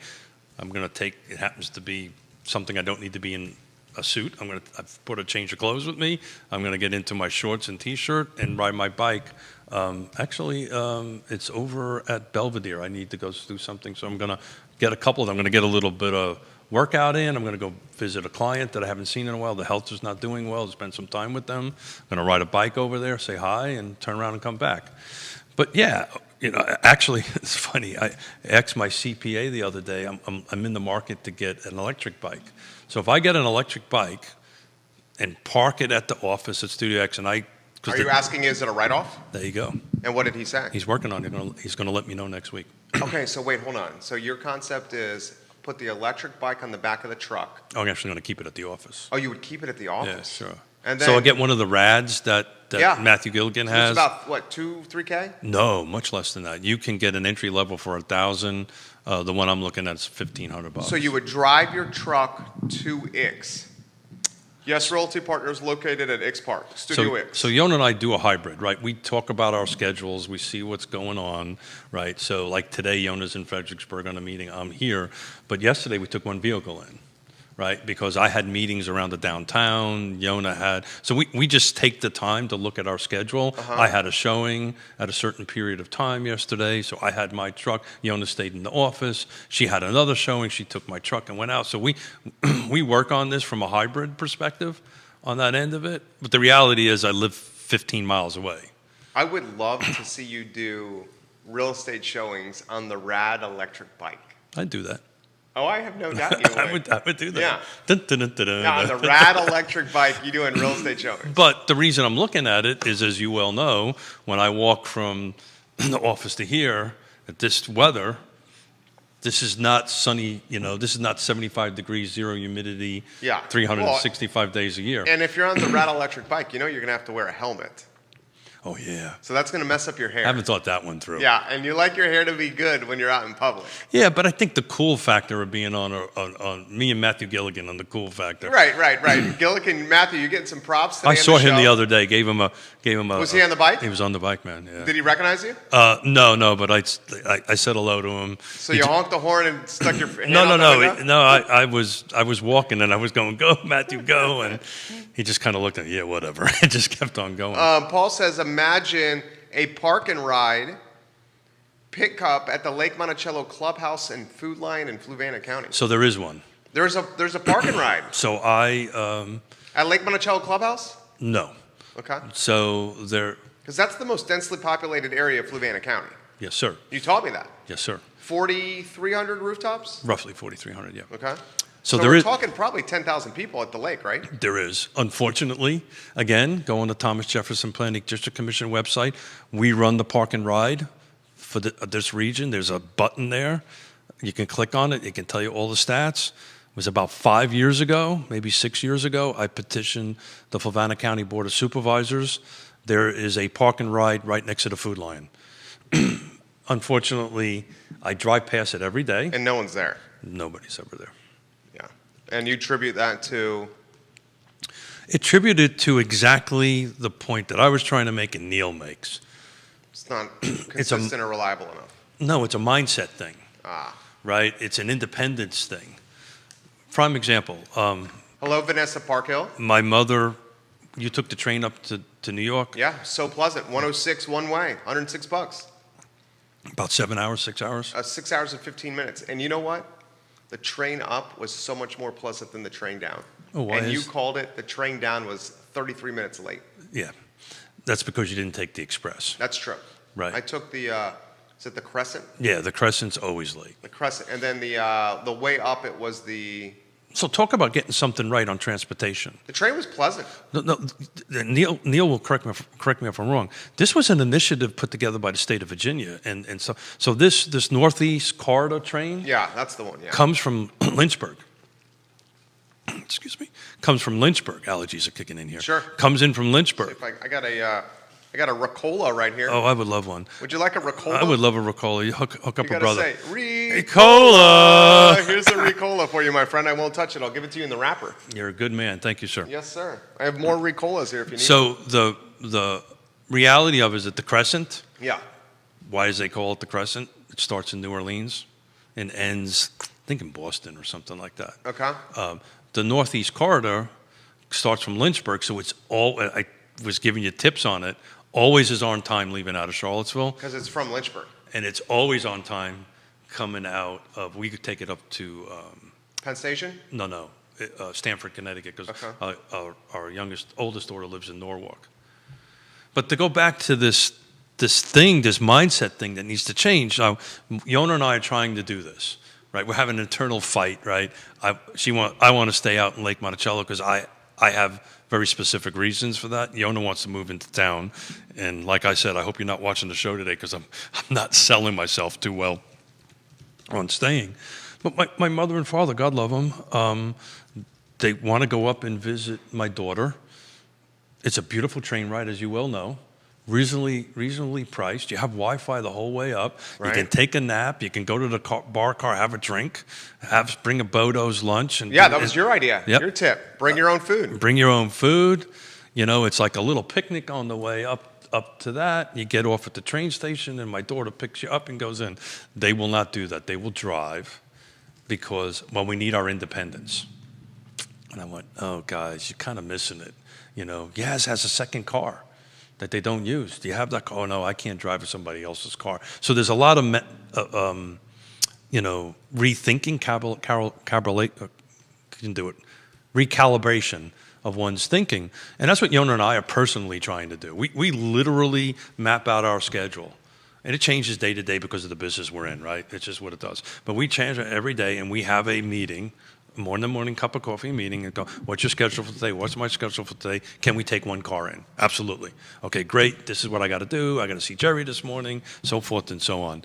Speaker 2: I'm going to take, it happens to be something I don't need to be in a suit. I've put a change of clothes with me. I'm going to get into my shorts and t-shirt and ride my bike. It's over at Belvedere. I need to go do something, so I'm going to get a couple of them. I'm going to get a little bit of workout in. I'm going to go visit a client that I haven't seen in a while. The health is not doing well. Spend some time with them. I'm going to ride a bike over there, say hi, and turn around and come back. But yeah, actually, it's funny. I asked my CPA the other day. I'm in the market to get an electric bike. So if I get an electric bike and park it at the office at Studio X, and are
Speaker 1: you asking, is it a write-off?
Speaker 2: There you go.
Speaker 1: And what did he say?
Speaker 2: He's working on it. He's going to let me know next week.
Speaker 1: Okay, so wait, hold on. So your concept is put the electric bike on the back of the truck.
Speaker 2: Oh, I'm actually going to keep it at the office.
Speaker 1: Oh, you would keep it at the office?
Speaker 2: Yeah, sure.
Speaker 1: And then,
Speaker 2: so I'll get one of the rads that Matthew Gilligan has.
Speaker 1: It's about, what, 2-3K?
Speaker 2: No, much less than that. You can get an entry level for $1,000. The one I'm looking at is $1,500.
Speaker 1: So you would drive your truck to Ix. Yes, Realty Partners located at Ix Park, Studio Ix.
Speaker 2: So Yona and I do a hybrid, right? We talk about our schedules. We see what's going on, right? So like today, Yona's in Fredericksburg on a meeting. I'm here. But yesterday, we took one vehicle in, right? Because I had meetings around the downtown. Yona had. So we just take the time to look at our schedule. Uh-huh. I had a showing at a certain period of time yesterday. So I had my truck. Yona stayed in the office. She had another showing. She took my truck and went out. So we work on this from a hybrid perspective on that end of it. But the reality is I live 15 miles away.
Speaker 1: I would love to see you do real estate showings on the rad electric bike.
Speaker 2: I'd do that.
Speaker 1: Oh, I have no doubt you would.
Speaker 2: I would do that.
Speaker 1: Yeah.
Speaker 2: Dun, dun, dun, dun, dun.
Speaker 1: Now, on the rad electric bike, you doing real estate showings.
Speaker 2: But the reason I'm looking at it is, as you well know, when I walk from the office to here at this weather, this is not sunny, this is not 75 degrees, zero humidity,
Speaker 1: Yeah.
Speaker 2: 365 days a year.
Speaker 1: And if you're on the rad electric bike, you're going to have to wear a helmet.
Speaker 2: Oh, yeah.
Speaker 1: So that's going to mess up your hair.
Speaker 2: I haven't thought that one through.
Speaker 1: Yeah, and you like your hair to be good when you're out in public.
Speaker 2: Yeah, but I think the cool factor of being on me and Matthew Gilligan on the cool factor.
Speaker 1: Right. Gilligan, Matthew, you getting some props today?
Speaker 2: I saw him the
Speaker 1: show?
Speaker 2: other day. Gave him a.
Speaker 1: Was he on the bike?
Speaker 2: He was on the bike, man. Yeah.
Speaker 1: Did he recognize you?
Speaker 2: No. But I said hello to him.
Speaker 1: So you honked the horn and stuck your hand
Speaker 2: No.
Speaker 1: out the window?
Speaker 2: No. I was walking and I was going, go Matthew, go, and he just kind of looked at me, yeah, whatever. It just kept on going.
Speaker 1: Paul says, imagine a park and ride pickup at the Lake Monticello Clubhouse and Food Line in Fluvanna County.
Speaker 2: So there is one.
Speaker 1: There's a park and ride.
Speaker 2: So
Speaker 1: At Lake Monticello Clubhouse?
Speaker 2: No.
Speaker 1: Okay.
Speaker 2: So there.
Speaker 1: Because that's the most densely populated area of Fluvanna County.
Speaker 2: Yes, sir.
Speaker 1: You taught me that.
Speaker 2: Yes, sir.
Speaker 1: 4,300 rooftops?
Speaker 2: Roughly 4,300. Yeah.
Speaker 1: Okay.
Speaker 2: So
Speaker 1: we're
Speaker 2: is
Speaker 1: talking probably 10,000 people at the lake, right?
Speaker 2: There is. Unfortunately, again, go on the Thomas Jefferson Planning District Commission website. We run the park and ride for this region. There's a button there. You can click on it. It can tell you all the stats. It was about 5 years ago, maybe 6 years ago, I petitioned the Fluvanna County Board of Supervisors. There is a park and ride right next to the Food Line. Unfortunately, I drive past it every day.
Speaker 1: And no one's there.
Speaker 2: Nobody's ever there.
Speaker 1: Yeah. And you attribute that to?
Speaker 2: Attributed to exactly the point that I was trying to make and Neil makes.
Speaker 1: It's not consistent or reliable enough.
Speaker 2: No, it's a mindset thing. Right? It's an independence thing. Prime example.
Speaker 1: Hello, Vanessa Parkhill.
Speaker 2: My mother, you took the train up to New York?
Speaker 1: Yeah, so pleasant. 106 one way, $106.
Speaker 2: About 7 hours, 6 hours?
Speaker 1: 6 hours and 15 minutes. And you know what? The train up was so much more pleasant than the train down.
Speaker 2: Oh, why
Speaker 1: and you
Speaker 2: is-
Speaker 1: called it, the train down was 33 minutes late.
Speaker 2: Yeah. That's because you didn't take the express.
Speaker 1: That's true.
Speaker 2: Right.
Speaker 1: I took the, is it the Crescent?
Speaker 2: Yeah, the Crescent's always late.
Speaker 1: The Crescent. And then the way up, it was
Speaker 2: So talk about getting something right on transportation.
Speaker 1: the train was pleasant.
Speaker 2: No, Neil will correct me if I'm wrong. This was an initiative put together by the state of Virginia, and so this Northeast Corridor train
Speaker 1: Yeah, that's the one, yeah.
Speaker 2: comes from Lynchburg. Excuse me. Comes from Lynchburg. Allergies are kicking in here.
Speaker 1: Sure.
Speaker 2: Comes in from Lynchburg.
Speaker 1: If I got a Ricola right here.
Speaker 2: Oh, I would love one.
Speaker 1: Would you like a Ricola?
Speaker 2: I would love a Ricola. You hook up
Speaker 1: You
Speaker 2: a
Speaker 1: gotta
Speaker 2: brother.
Speaker 1: say,
Speaker 2: Ricola.
Speaker 1: Here's a Ricola for you, my friend. I won't touch it. I'll give it to you in the wrapper.
Speaker 2: You're a good man. Thank you, sir.
Speaker 1: Yes, sir. I have more Ricolas here if you need
Speaker 2: So the reality of it is that the Crescent,
Speaker 1: them. Yeah.
Speaker 2: why does they call it the Crescent? It starts in New Orleans and ends, I think, in Boston or something like that.
Speaker 1: Okay.
Speaker 2: The Northeast Corridor starts from Lynchburg, so it's all, I was giving you tips on it, always is on time leaving out of Charlottesville,
Speaker 1: Because it's from Lynchburg.
Speaker 2: and it's always on time coming out of, we could take it up to,
Speaker 1: Penn Station?
Speaker 2: Stamford, Connecticut, because
Speaker 1: Okay.
Speaker 2: our oldest daughter lives in Norwalk. But to go back to this mindset thing that needs to change. Now, Yona and I are trying to do this, right? We're having an internal fight, right? I want to stay out in Lake Monticello because I have very specific reasons for that. Yona wants to move into town, and like I said, I hope you're not watching the show today because I'm not selling myself too well on staying. But my mother and father, God love them, they want to go up and visit my daughter. It's a beautiful train ride, as you well know. Reasonably priced. You have Wi-Fi the whole way up.
Speaker 1: Right.
Speaker 2: You can take a nap. You can go to the bar, have a drink, bring a Bodo's lunch. And
Speaker 1: Yeah, that was your idea.
Speaker 2: Yep.
Speaker 1: Your tip. Bring your own food.
Speaker 2: Bring your own food. It's like a little picnic on the way up to that. You get off at the train station, and my daughter picks you up and goes in. They will not do that. They will drive because, we need our independence. And I went, oh, guys, you're kind of missing it. Yaz has a second car that they don't use. Do you have that car? Oh, no, I can't drive with somebody else's car. So there's a lot of, rethinking, recalibration of one's thinking. And that's what Yona and I are personally trying to do. We literally map out our schedule. And it changes day to day because of the business we're in, right? It's just what it does. But we change it every day, and we have a meeting, morning cup of coffee meeting, and go, what's your schedule for today? What's my schedule for today? Can we take one car in? Absolutely. Okay, great. This is what I got to do. I got to see Jerry this morning, so forth and so on.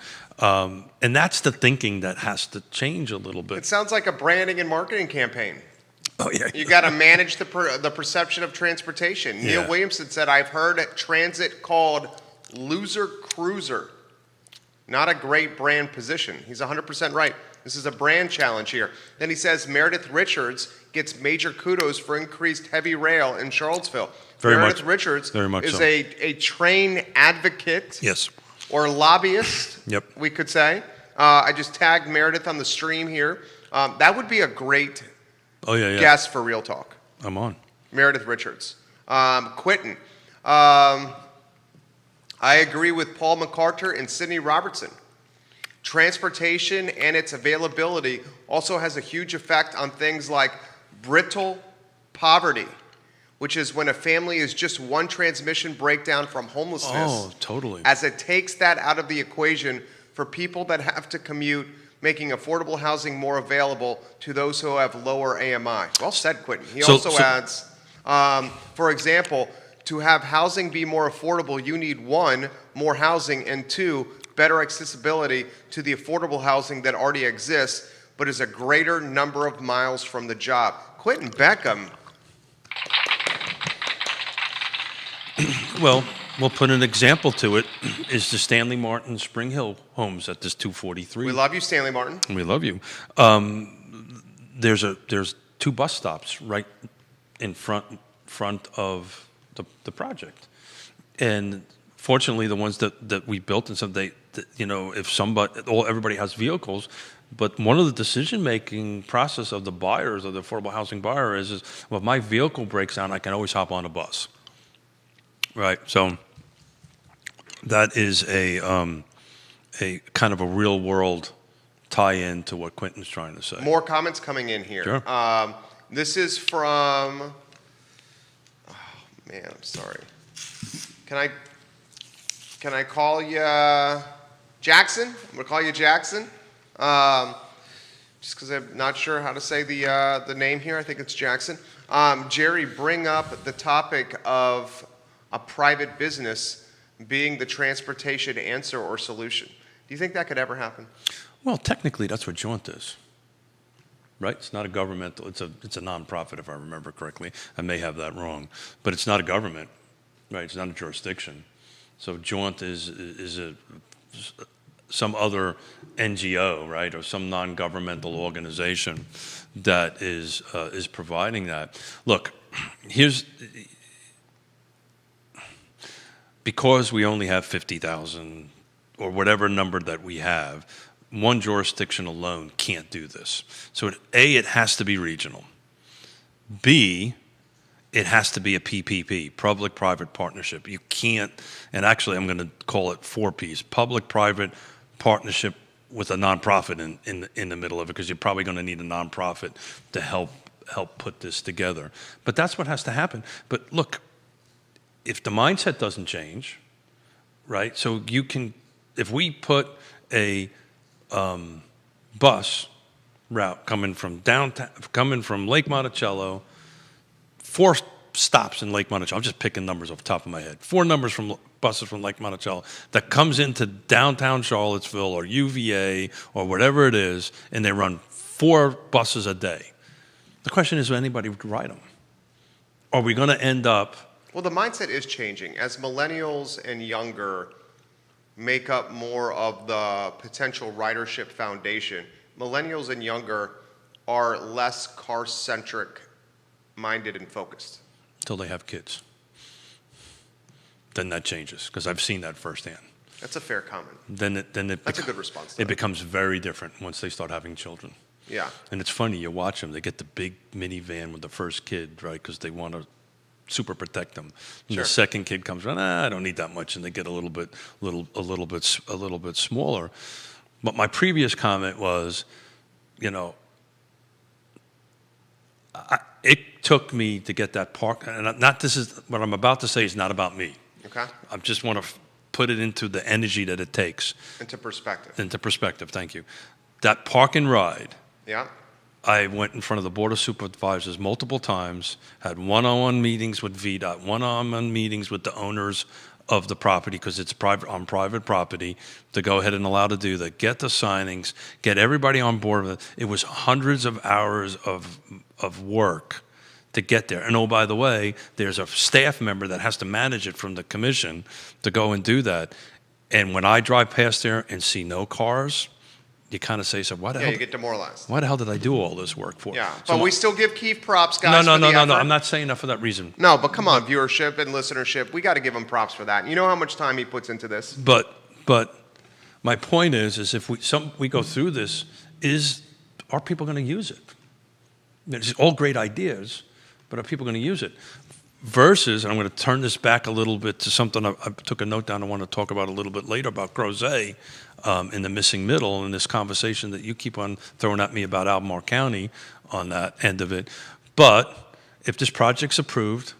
Speaker 2: And that's the thinking that has to change a little bit.
Speaker 1: It sounds like a branding and marketing campaign.
Speaker 2: Oh, yeah.
Speaker 1: You got to manage the perception of transportation. Neil Williamson said, I've heard transit called loser cruiser. Not a great brand position. He's 100% right. This is a brand challenge here. Then he says Meredith Richards gets major kudos for increased heavy rail in Charlottesville. Meredith Richards is a train advocate.
Speaker 2: Yes.
Speaker 1: Or lobbyist,
Speaker 2: Yep.
Speaker 1: we could say. I just tagged Meredith on the stream here. That would be a great guest for Real Talk.
Speaker 2: I'm on.
Speaker 1: Meredith Richards. Quentin. I agree with Paul McCarter and Sidney Robertson. Transportation and its availability also has a huge effect on things like brittle poverty, which is when a family is just one transmission breakdown from homelessness.
Speaker 2: Oh, totally.
Speaker 1: As it takes that out of the equation for people that have to commute, making affordable housing more available to those who have lower AMI. Well said, Quentin. He also adds, for example, to have housing be more affordable, you need one, more housing, and two, better accessibility to the affordable housing that already exists, but is a greater number of miles from the job. Quentin Beckham.
Speaker 2: Well, we'll put an example to it, is the Stanley Martin Spring Hill homes at this 243.
Speaker 1: We love you, Stanley Martin.
Speaker 2: We love you. There's two bus stops right in front of the project, and fortunately, the ones that we built and so if everybody has vehicles, but one of the decision-making process of the buyers of the affordable housing buyer is well, if my vehicle breaks down, I can always hop on a bus, right? So that is a kind of a real-world tie-in to what Quentin's trying to say.
Speaker 1: More comments coming in here.
Speaker 2: Sure.
Speaker 1: This is from. Man, I'm sorry. Can I call you Jackson? I'm gonna call you Jackson. Just because I'm not sure how to say the name here. I think it's Jackson. Jerry, bring up the topic of a private business being the transportation answer or solution. Do you think that could ever happen?
Speaker 2: Well, technically, that's what Jaunt is. Right? It's not a governmental, it's a nonprofit, if I remember correctly. I may have that wrong. But it's not a government, right? It's not a jurisdiction. So Jaunt is some other NGO, right? Or some non-governmental organization that is providing that. Look, because we only have 50,000 or whatever number that we have, one jurisdiction alone can't do this. So A, it has to be regional. B, it has to be a PPP, public-private partnership. You can't, and actually I'm going to call it 4 Ps, public-private partnership with a nonprofit in the middle of it, because you're probably going to need a nonprofit to help put this together. But that's what has to happen. But look, if the mindset doesn't change, right, so if we put a bus route coming from downtown, coming from Lake Monticello, 4 stops in Lake Monticello. I'm just picking numbers off the top of my head. 4 buses from Lake Monticello that comes into downtown Charlottesville or UVA or whatever it is, and they run 4 buses a day. The question is, will anybody ride them? Are we going to end up?
Speaker 1: Well, the mindset is changing as millennials and younger make up more of the potential ridership foundation. Millennials and younger are less car-centric minded and focused.
Speaker 2: Until they have kids. Then that changes, because I've seen that firsthand.
Speaker 1: That's a fair comment.
Speaker 2: That's
Speaker 1: a good response to
Speaker 2: It
Speaker 1: that.
Speaker 2: becomes very different once they start having children.
Speaker 1: Yeah.
Speaker 2: And it's funny, you watch them, they get the big minivan with the first kid, right, because they want to super protect them. And
Speaker 1: Sure.
Speaker 2: the second kid comes around, I don't need that much, and they get a little bit smaller. But my previous comment was, it took me to get that park, and this is what I'm about to say is not about me.
Speaker 1: Okay.
Speaker 2: I just want to put it into the energy that it takes.
Speaker 1: Into perspective.
Speaker 2: Into perspective, thank you. That park and ride,
Speaker 1: Yeah.
Speaker 2: I went in front of the Board of Supervisors multiple times, had one-on-one meetings with VDOT, one-on-one meetings with the owners of the property, because it's on private property, to go ahead and allow to do that, get the signings, get everybody on board with it. It was hundreds of hours of work to get there. And oh, by the way, there's a staff member that has to manage it from the commission to go and do that. And when I drive past there and see no cars, you kind of say, so why the hell?
Speaker 1: You get demoralized.
Speaker 2: Why the hell did I do all this work for?
Speaker 1: Yeah,
Speaker 2: So
Speaker 1: but we still give Keith props, guys.
Speaker 2: No.
Speaker 1: for the effort.
Speaker 2: I'm not saying that for that reason.
Speaker 1: No, but come on, viewership and listenership, we got to give him props for that. You know how much time he puts into this?
Speaker 2: But my point is if we go through this, are people going to use it? It's all great ideas, but are people going to use it? Versus, and I'm going to turn this back a little bit to something I took a note down I want to talk about a little bit later about Crozet in the missing middle, and this conversation that you keep on throwing at me about Albemarle County on that end of it. But if this project's approved,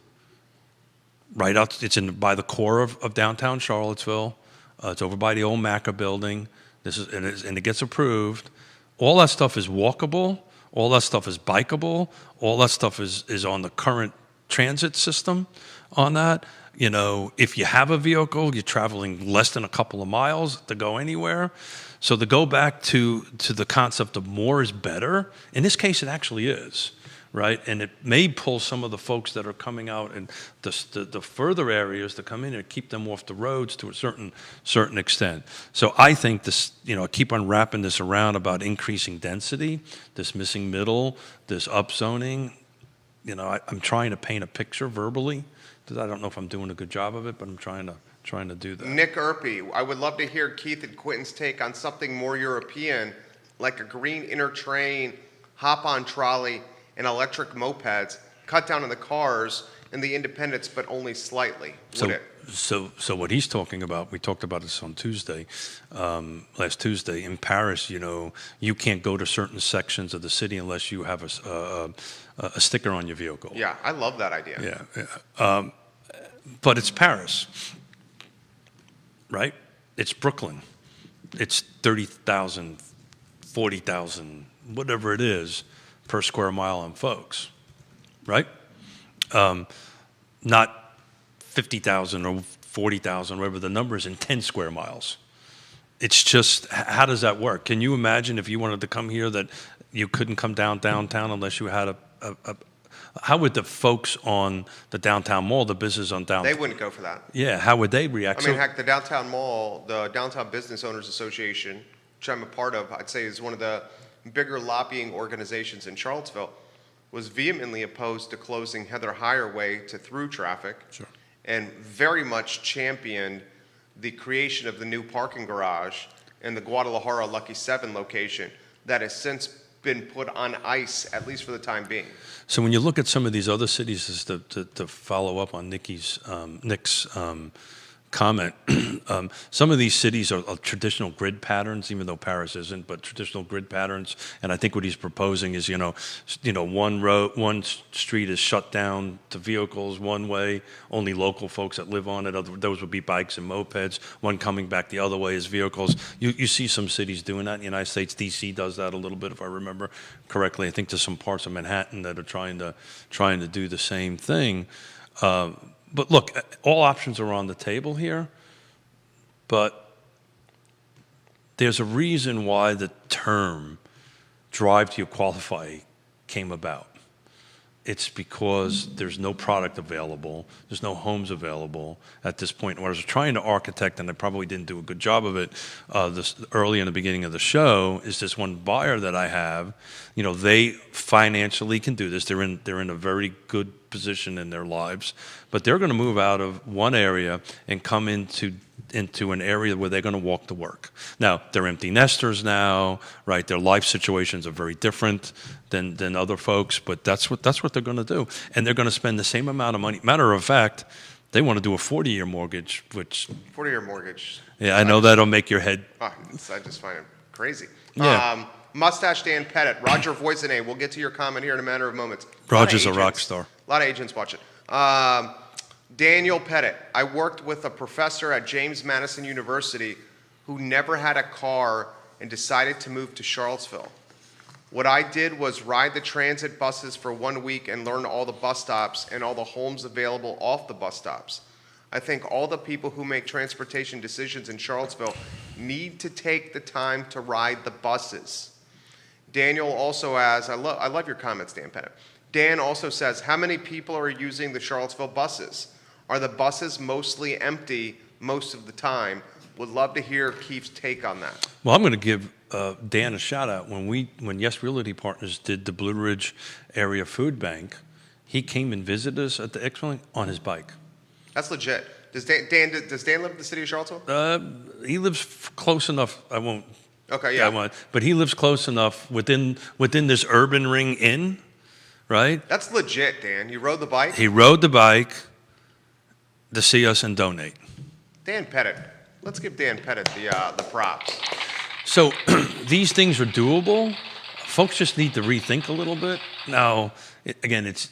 Speaker 2: right out, it's by the core of downtown Charlottesville. It's over by the old Maca building. And it gets approved. All that stuff is walkable. All that stuff is bikeable. All that stuff is on the current transit system on that. You know, if you have a vehicle, you're traveling less than a couple of miles to go anywhere. So to go back to the concept of more is better, in this case it actually is, right? And it may pull some of the folks that are coming out in the further areas to come in and keep them off the roads to a certain extent. So I think this, I keep on wrapping this around about increasing density, this missing middle, this upzoning. I'm trying to paint a picture verbally. I don't know if I'm doing a good job of it, but I'm trying to do that.
Speaker 1: Nick Erpy, I would love to hear Keith and Quentin's take on something more European, like a green intertrain, hop-on trolley, and electric mopeds, cut down on the cars and the independents, but only slightly.
Speaker 2: So what he's talking about, we talked about this on Tuesday, last Tuesday. In Paris, you can't go to certain sections of the city unless you have a sticker on your vehicle.
Speaker 1: Yeah, I love that idea.
Speaker 2: Yeah. But it's Paris, right? It's Brooklyn. It's 30,000, 40,000, whatever it is, per square mile on folks, right? Not 50,000 or 40,000, whatever the number is, in 10 square miles. It's just, how does that work? Can you imagine if you wanted to come here that you couldn't come downtown unless you had how would the folks on the downtown mall, the business on downtown?
Speaker 1: They wouldn't go for that.
Speaker 2: Yeah, how would they react?
Speaker 1: Heck, the downtown mall, the Downtown Business Owners Association, which I'm a part of, I'd say is one of the bigger lobbying organizations in Charlottesville, was vehemently opposed to closing Heather Heyer Way to through traffic.
Speaker 2: Sure.
Speaker 1: And very much championed the creation of the new parking garage in the Guadalajara Lucky 7 location that has since been put on ice, at least for the time being.
Speaker 2: So when you look at some of these other cities, just to follow up on Nick's comment, some of these cities are traditional grid patterns, even though Paris isn't, but traditional grid patterns. And I think what he's proposing is, one street is shut down to vehicles one way, only local folks that live on it. Those would be bikes and mopeds. One coming back the other way is vehicles. You see some cities doing that in the United States. DC does that a little bit, if I remember correctly. I think there's some parts of Manhattan that are trying to do the same thing. But look, all options are on the table here, but there's a reason why the term drive till you qualify came about. It's because there's no product available, there's no homes available at this point. What I was trying to architect, and I probably didn't do a good job of it this early in the beginning of the show, is this one buyer that I have. They financially can do this. They're in a very good position in their lives, but they're going to move out of one area and come into an area where they're going to walk to work. Now, they're empty nesters now, right? Their life situations are very different than other folks, but that's what they're going to do. And they're going to spend the same amount of money. Matter of fact, they want to do a 40-year mortgage, which...
Speaker 1: 40-year mortgage.
Speaker 2: Yeah, I know that'll make your head...
Speaker 1: I just find it crazy.
Speaker 2: Yeah.
Speaker 1: Mustache Dan Pettit, Roger Voisinay, we'll get to your comment here in a matter of moments.
Speaker 2: Roger's a rock star.
Speaker 1: A lot of agents watching. Daniel Pettit, I worked with a professor at James Madison University who never had a car and decided to move to Charlottesville. What I did was ride the transit buses for 1 week and learn all the bus stops and all the homes available off the bus stops. I think all the people who make transportation decisions in Charlottesville need to take the time to ride the buses. Daniel also asks, I love your comments, Dan Pettit. Dan also says, how many people are using the Charlottesville buses? Are the buses mostly empty most of the time? Would love to hear Keith's take on that.
Speaker 2: Well, I'm going to give Dan a shout out. When Yes Realty Partners did the Blue Ridge Area Food Bank, he came and visited us at the Expo on his bike.
Speaker 1: That's legit. Does Dan live in the city of Charlottesville?
Speaker 2: He lives close enough. I won't.
Speaker 1: Okay, yeah.
Speaker 2: I won't. But he lives close enough within this urban ring inn, right?
Speaker 1: That's legit, Dan. You rode the bike?
Speaker 2: He rode the bike to see us and donate.
Speaker 1: Dan Pettit. Let's give Dan Pettit the props.
Speaker 2: So these things are doable. Folks just need to rethink a little bit. Now, it's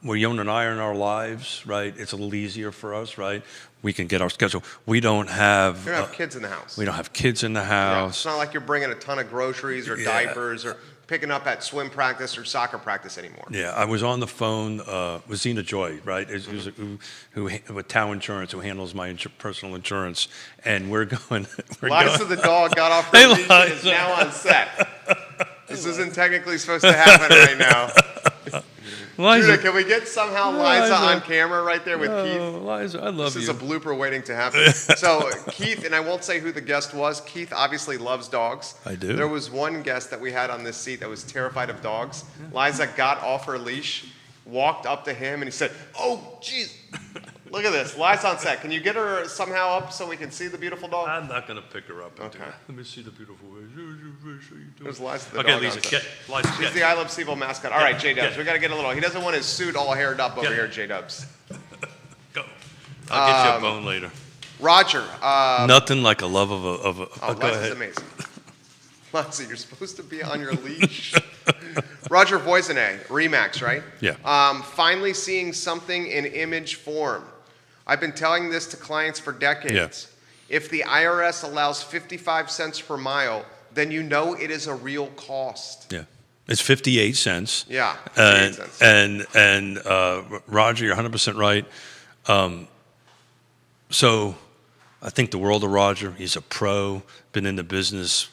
Speaker 2: we're young and I in our lives, right? It's a little easier for us, right? We can get our schedule. We don't have...
Speaker 1: You don't have kids in the house.
Speaker 2: We don't have kids in the
Speaker 1: Yeah,
Speaker 2: house.
Speaker 1: it's not like you're bringing a ton of groceries or diapers or picking up at swim practice or soccer practice anymore.
Speaker 2: Yeah, I was on the phone with Zena Joy, right, who with Tao Insurance, who handles my personal insurance, and we're going...
Speaker 1: Liza the dog got off her leash and is now on set. This isn't technically supposed to happen right now. Judah, can we get somehow Liza on camera right there with Keith?
Speaker 2: Liza, I love you.
Speaker 1: This is a blooper waiting to happen. So Keith, and I won't say who the guest was, Keith obviously loves dogs.
Speaker 2: I do.
Speaker 1: There was one guest that we had on this seat that was terrified of dogs. Liza got off her leash, walked up to him, and he said, "Oh, jeez. Look at this. Liza's on set. Can you get her somehow up so we can see the beautiful dog?"
Speaker 2: I'm not going to pick her up.
Speaker 1: Okay.
Speaker 2: Let me see the beautiful way.
Speaker 1: There's Liza the
Speaker 2: Okay,
Speaker 1: dog
Speaker 2: Lisa,
Speaker 1: on set.
Speaker 2: get. Liza,
Speaker 1: She's
Speaker 2: get.
Speaker 1: the I Love Seville mascot. All right, J-Dubs,
Speaker 2: Get.
Speaker 1: we got to get a little. He doesn't want his suit all haired up over
Speaker 2: Get.
Speaker 1: here, J-Dubs.
Speaker 2: Go. I'll get you a bone later.
Speaker 1: Roger.
Speaker 2: Nothing like a love of a
Speaker 1: Oh,
Speaker 2: go
Speaker 1: Liza's
Speaker 2: ahead.
Speaker 1: amazing. Liza, you're supposed to be on your leash. Roger Voisinay, Remax, right?
Speaker 2: Yeah.
Speaker 1: Finally seeing something in image form. I've been telling this to clients for decades.
Speaker 2: Yeah.
Speaker 1: If the IRS allows 55 cents per mile, then you know it is a real cost.
Speaker 2: Yeah. It's 58 cents.
Speaker 1: Yeah, 58 cents.
Speaker 2: And Roger, you're 100% right. So I think the world of Roger. He's a pro, been in the business,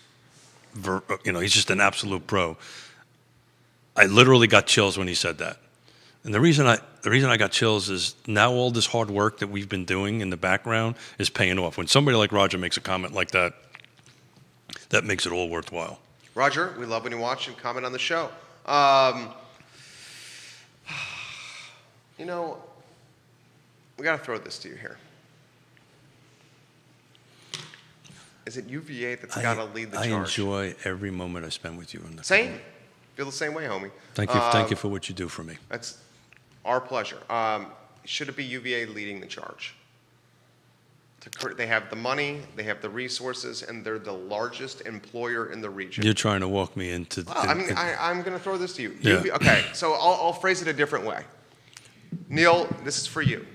Speaker 2: he's just an absolute pro. I literally got chills when he said that. And the reason I got chills is now all this hard work that we've been doing in the background is paying off. When somebody like Roger makes a comment like that, that makes it all worthwhile.
Speaker 1: Roger, we love when you watch and comment on the show. We got to throw this to you here. Is it UVA that's got to lead the charge?
Speaker 2: I enjoy every moment I spend with you.
Speaker 1: Same. Feel the same way, homie.
Speaker 2: Thank you for what you do for me.
Speaker 1: That's our pleasure. Should it be UVA leading the charge? They have the money, they have the resources, and they're the largest employer in the region.
Speaker 2: You're trying to walk me into...
Speaker 1: I'm going to throw this to you.
Speaker 2: Yeah.
Speaker 1: Okay, so I'll phrase it a different way. Neil, this is for you.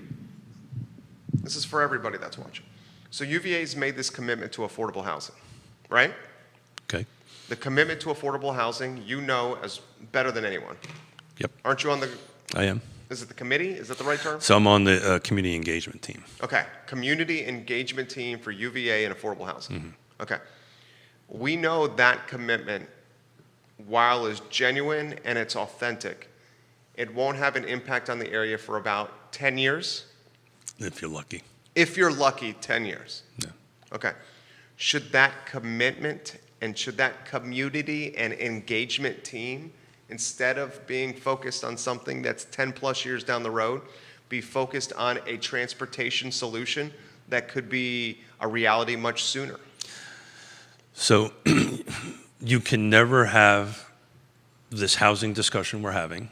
Speaker 1: This is for everybody that's watching. So UVA's made this commitment to affordable housing, right?
Speaker 2: Okay.
Speaker 1: The commitment to affordable housing, you know as better than anyone.
Speaker 2: Yep.
Speaker 1: Aren't you on the...
Speaker 2: I am.
Speaker 1: Is it the committee? Is that the right term?
Speaker 2: So I'm on the community engagement team.
Speaker 1: Okay. Community engagement team for UVA and affordable housing. Mm-hmm. Okay. We know that commitment, while is genuine and it's authentic, it won't have an impact on the area for about 10 years.
Speaker 2: If you're lucky.
Speaker 1: If you're lucky, 10 years.
Speaker 2: Yeah.
Speaker 1: Okay. Should that commitment and should that community and engagement team, instead of being focused on something that's 10 plus years down the road, be focused on a transportation solution that could be a reality much sooner?
Speaker 2: So you can never have this housing discussion we're having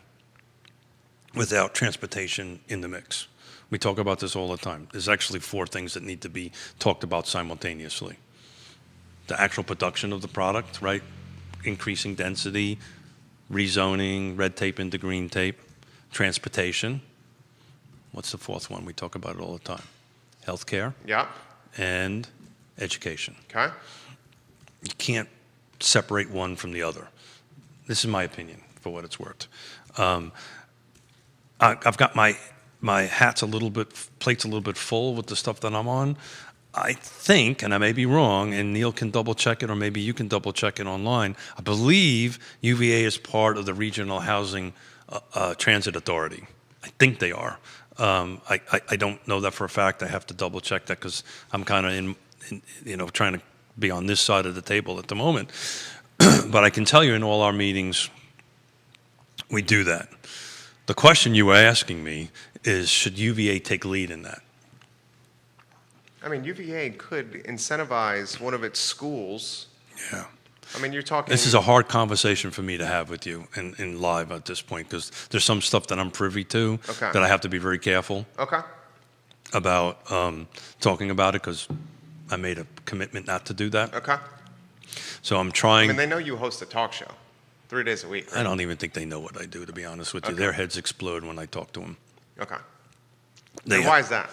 Speaker 2: without transportation in the mix. We talk about this all the time. There's actually 4 things that need to be talked about simultaneously. The actual production of the product, right? Increasing density, rezoning, red tape into green tape, transportation, what's the fourth one? We talk about it all the time. Healthcare
Speaker 1: Yeah.
Speaker 2: and education.
Speaker 1: Okay.
Speaker 2: You can't separate one from the other. This is my opinion, for what it's worth. I've got my plate's a little bit full with the stuff that I'm on. I think, and I may be wrong, and Neil can double check it, or maybe you can double check it online. I believe UVA is part of the Regional Housing Transit Authority. I think they are. I don't know that for a fact. I have to double check that because I'm kind of in trying to be on this side of the table at the moment. But I can tell you in all our meetings, we do that. The question you were asking me is, should UVA take lead in that?
Speaker 1: I mean, UVA could incentivize one of its schools.
Speaker 2: Yeah.
Speaker 1: I mean, you're talking...
Speaker 2: This is a hard conversation for me to have with you in live at this point because there's some stuff that I'm privy to that I have to be very careful about talking about it because I made a commitment not to do that.
Speaker 1: Okay.
Speaker 2: So I'm trying...
Speaker 1: I mean, they know you host a talk show 3 days a week, right?
Speaker 2: I don't even think they know what I do, to be honest with you. Their heads explode when I talk to them.
Speaker 1: Okay. Why is that?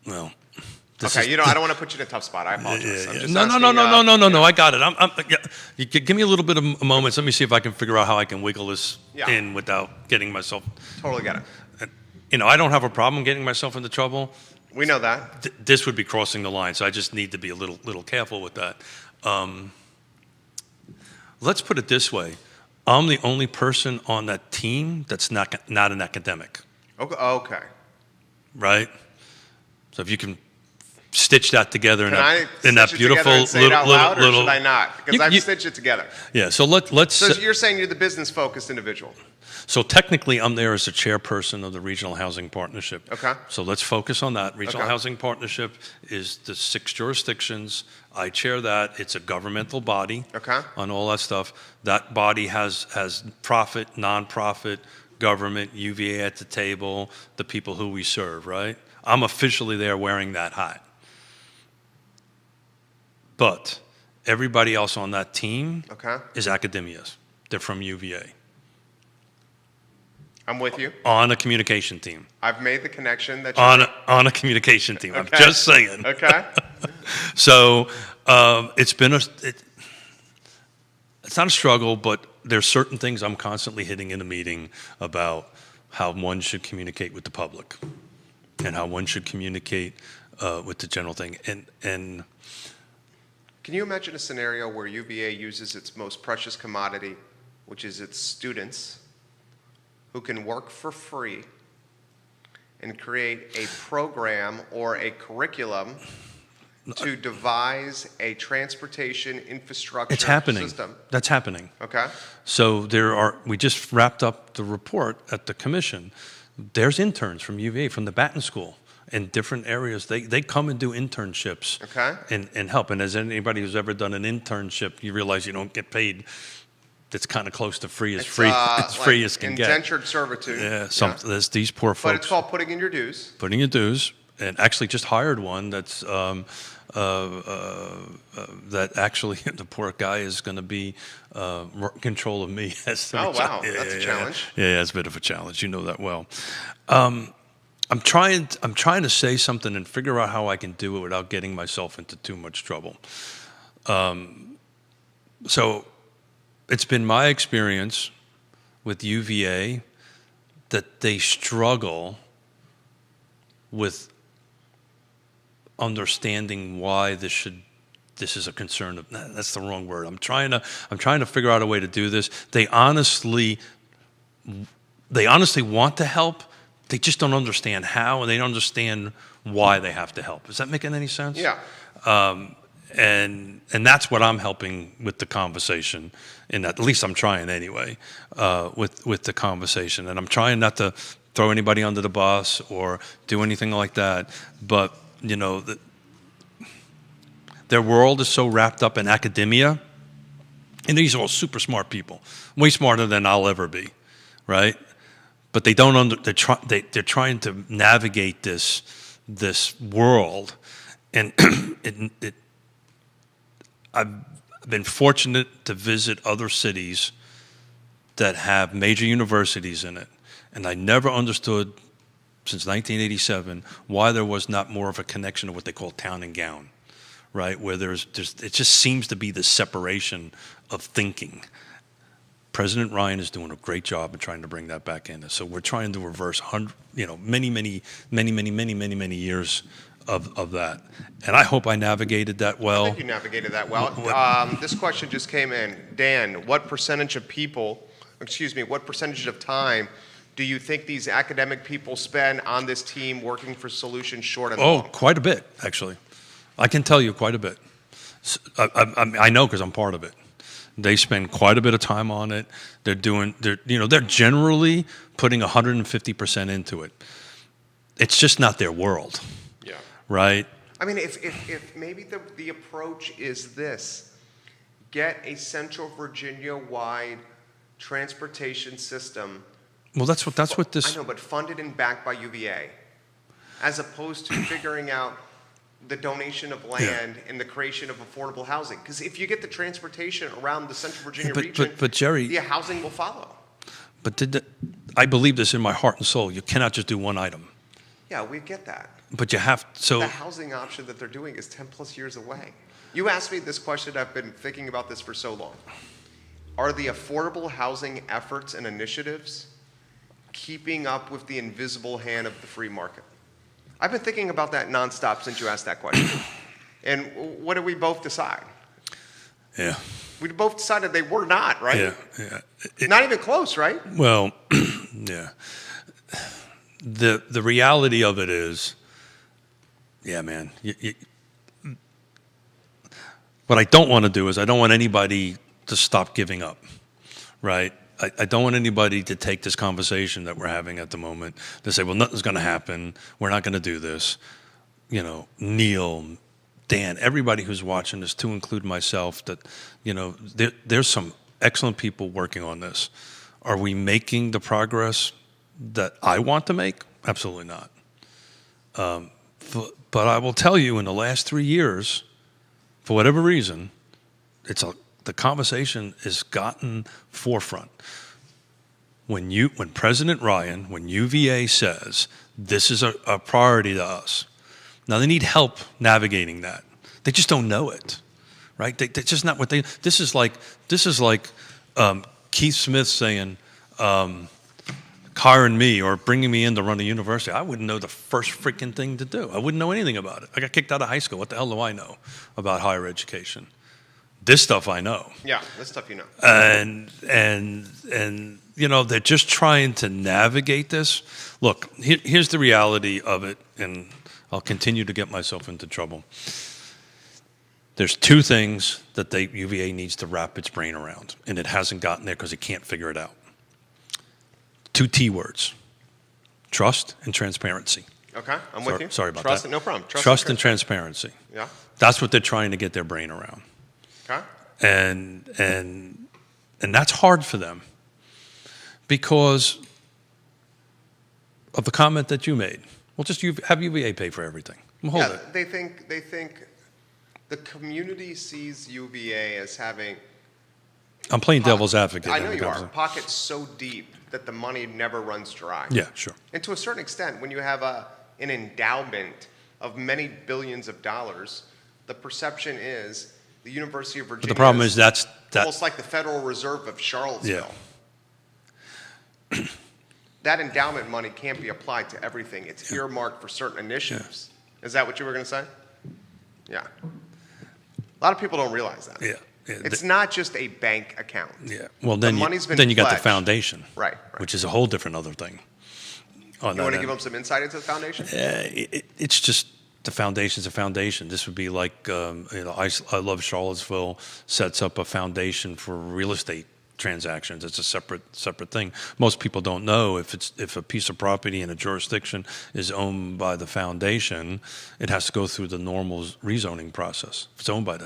Speaker 2: Well...
Speaker 1: I don't want to put you in a tough spot. I apologize.
Speaker 2: No. I got it. Give me a little bit of moments. Let me see if I can figure out how I can wiggle this in without getting myself.
Speaker 1: Totally get it.
Speaker 2: I don't have a problem getting myself into trouble.
Speaker 1: We know that.
Speaker 2: This would be crossing the line, so I just need to be a little careful with that. Let's put it this way: I'm the only person on that team that's not an academic.
Speaker 1: Okay.
Speaker 2: Right. So if you can stitch that together in that beautiful
Speaker 1: little. Say it out loud, or
Speaker 2: little.
Speaker 1: Should I not? Because I've stitched it together.
Speaker 2: Yeah. So let's.
Speaker 1: So you're saying you're the business-focused individual.
Speaker 2: So technically, I'm there as the chairperson of the Regional Housing Partnership.
Speaker 1: Okay.
Speaker 2: So let's focus on that. Regional Housing Partnership is the 6 jurisdictions. I chair that. It's a governmental body. On all that stuff. That body has profit, nonprofit, government, UVA at the table, the people who we serve. Right. I'm officially there wearing that hat. But everybody else on that team is academias. They're from UVA.
Speaker 1: I'm with you.
Speaker 2: On a communication team.
Speaker 1: I've made the connection that
Speaker 2: on a communication team. I'm just saying.
Speaker 1: Okay.
Speaker 2: So it's been it's not a struggle, but there's certain things I'm constantly hitting in a meeting about how one should communicate with the public and how one should communicate with the general thing. And
Speaker 1: can you imagine a scenario where UVA uses its most precious commodity, which is its students, who can work for free and create a program or a curriculum to devise a transportation infrastructure system?
Speaker 2: That's happening.
Speaker 1: Okay.
Speaker 2: So we just wrapped up the report at the commission. There's interns from UVA, from the Batten School, in different areas. They come and do internships and help. And as anybody who's ever done an internship, you realize you don't get paid. That's kind of close to free as free as can get.
Speaker 1: Indentured servitude.
Speaker 2: Yeah, there's these poor folks.
Speaker 1: But it's called putting in your dues.
Speaker 2: Putting in dues, and actually just hired one that's that actually the poor guy is going to be in control of me.
Speaker 1: That's a challenge.
Speaker 2: Yeah, it's a bit of a challenge. You know that well. I'm trying to say something and figure out how I can do it without getting myself into too much trouble. So it's been my experience with UVA that they struggle with understanding why this is a concern of. That's the wrong word. I'm trying to figure out a way to do this. They honestly want to help. They just don't understand how, and they don't understand why they have to help. Is that making any sense?
Speaker 1: Yeah.
Speaker 2: And that's what I'm helping with the conversation. In that, at least I'm trying anyway, with the conversation. And I'm trying not to throw anybody under the bus or do anything like that. But their world is so wrapped up in academia, and these are all super smart people, way smarter than I'll ever be, right? But they don't they're trying to navigate this world, and I've been fortunate to visit other cities that have major universities in it, and I never understood since 1987 why there was not more of a connection to what they call town and gown, right? Where there's it just seems to be this separation of thinking. President Ryan is doing a great job in trying to bring that back in. So we're trying to reverse many years of that. And I hope I navigated that well.
Speaker 1: I think you navigated that well. This question just came in. Dan, what percentage of time do you think these academic people spend on this team working for solutions short and long?
Speaker 2: Oh, quite a bit, actually. I can tell you quite a bit. I know because I'm part of it. They spend quite a bit of time on it. They're generally putting 150% into it. It's just not their world.
Speaker 1: Yeah.
Speaker 2: Right?
Speaker 1: I mean, if maybe the approach is this, get a Central Virginia-wide transportation system.
Speaker 2: Well, that's what this.
Speaker 1: I know, but funded and backed by UVA, as opposed to figuring out the donation of land and the creation of affordable housing. Because if you get the transportation around the Central Virginia region,
Speaker 2: but Jerry,
Speaker 1: the housing will follow.
Speaker 2: But I believe this in my heart and soul. You cannot just do one item.
Speaker 1: Yeah, we get that.
Speaker 2: But you have so.
Speaker 1: The housing option that they're doing is 10 plus years away. You asked me this question. I've been thinking about this for so long. Are the affordable housing efforts and initiatives keeping up with the invisible hand of the free market? I've been thinking about that nonstop since you asked that question. And what did we both decide?
Speaker 2: Yeah.
Speaker 1: We both decided they were not, right?
Speaker 2: Yeah.
Speaker 1: Not even close, right?
Speaker 2: Well, yeah. The reality of it is, yeah, man. What I don't want to do is I don't want anybody to stop giving up, right? I don't want anybody to take this conversation that we're having at the moment to say, well, nothing's going to happen. We're not going to do this. Neil, Dan, everybody who's watching this, to include myself, that, there's some excellent people working on this. Are we making the progress that I want to make? Absolutely not. But I will tell you, in the last 3 years, for whatever reason, the conversation has gotten forefront. When President Ryan, when UVA says this is a priority to us, now they need help navigating that. They just don't know it, right? They're just not what they. This is like Keith Smith saying, hiring me or bringing me in to run a university. I wouldn't know the first freaking thing to do. I wouldn't know anything about it. I got kicked out of high school. What the hell do I know about higher education? This stuff I know.
Speaker 1: Yeah, this stuff you know.
Speaker 2: And they're just trying to navigate this. Look, here's the reality of it, and I'll continue to get myself into trouble. There's two things that UVA needs to wrap its brain around, and it hasn't gotten there because it can't figure it out. Two T words: trust and transparency.
Speaker 1: Okay, I'm with you.
Speaker 2: Sorry about
Speaker 1: trust,
Speaker 2: that.
Speaker 1: No problem.
Speaker 2: Trust and transparency.
Speaker 1: Yeah.
Speaker 2: That's what they're trying to get their brain around.
Speaker 1: Okay.
Speaker 2: And that's hard for them because of the comment that you made. Well, just have UVA pay for everything. Well, hold it.
Speaker 1: They think the community sees UVA as having.
Speaker 2: I'm playing devil's advocate.
Speaker 1: I know you are. Pockets so deep that the money never runs dry.
Speaker 2: Yeah, sure.
Speaker 1: And to a certain extent, when you have an endowment of many billions of dollars, the perception is the University of Virginia.
Speaker 2: But the problem is that's
Speaker 1: almost like the Federal Reserve of Charlottesville. Yeah. That endowment money can't be applied to everything. It's earmarked for certain initiatives. Yeah. Is that what you were going to say? Yeah. A lot of people don't realize that.
Speaker 2: Yeah.
Speaker 1: It's not just a bank account.
Speaker 2: Yeah. Well, then you got the foundation,
Speaker 1: right?
Speaker 2: Which is a whole different other thing.
Speaker 1: You want to give them some insight into the foundation?
Speaker 2: It's just the foundation's a foundation. This would be like I Love Charlottesville sets up a foundation for real estate transactions. It's a separate thing. Most people don't know if a piece of property in a jurisdiction is owned by the foundation, it has to go through the normal rezoning process. If it's owned by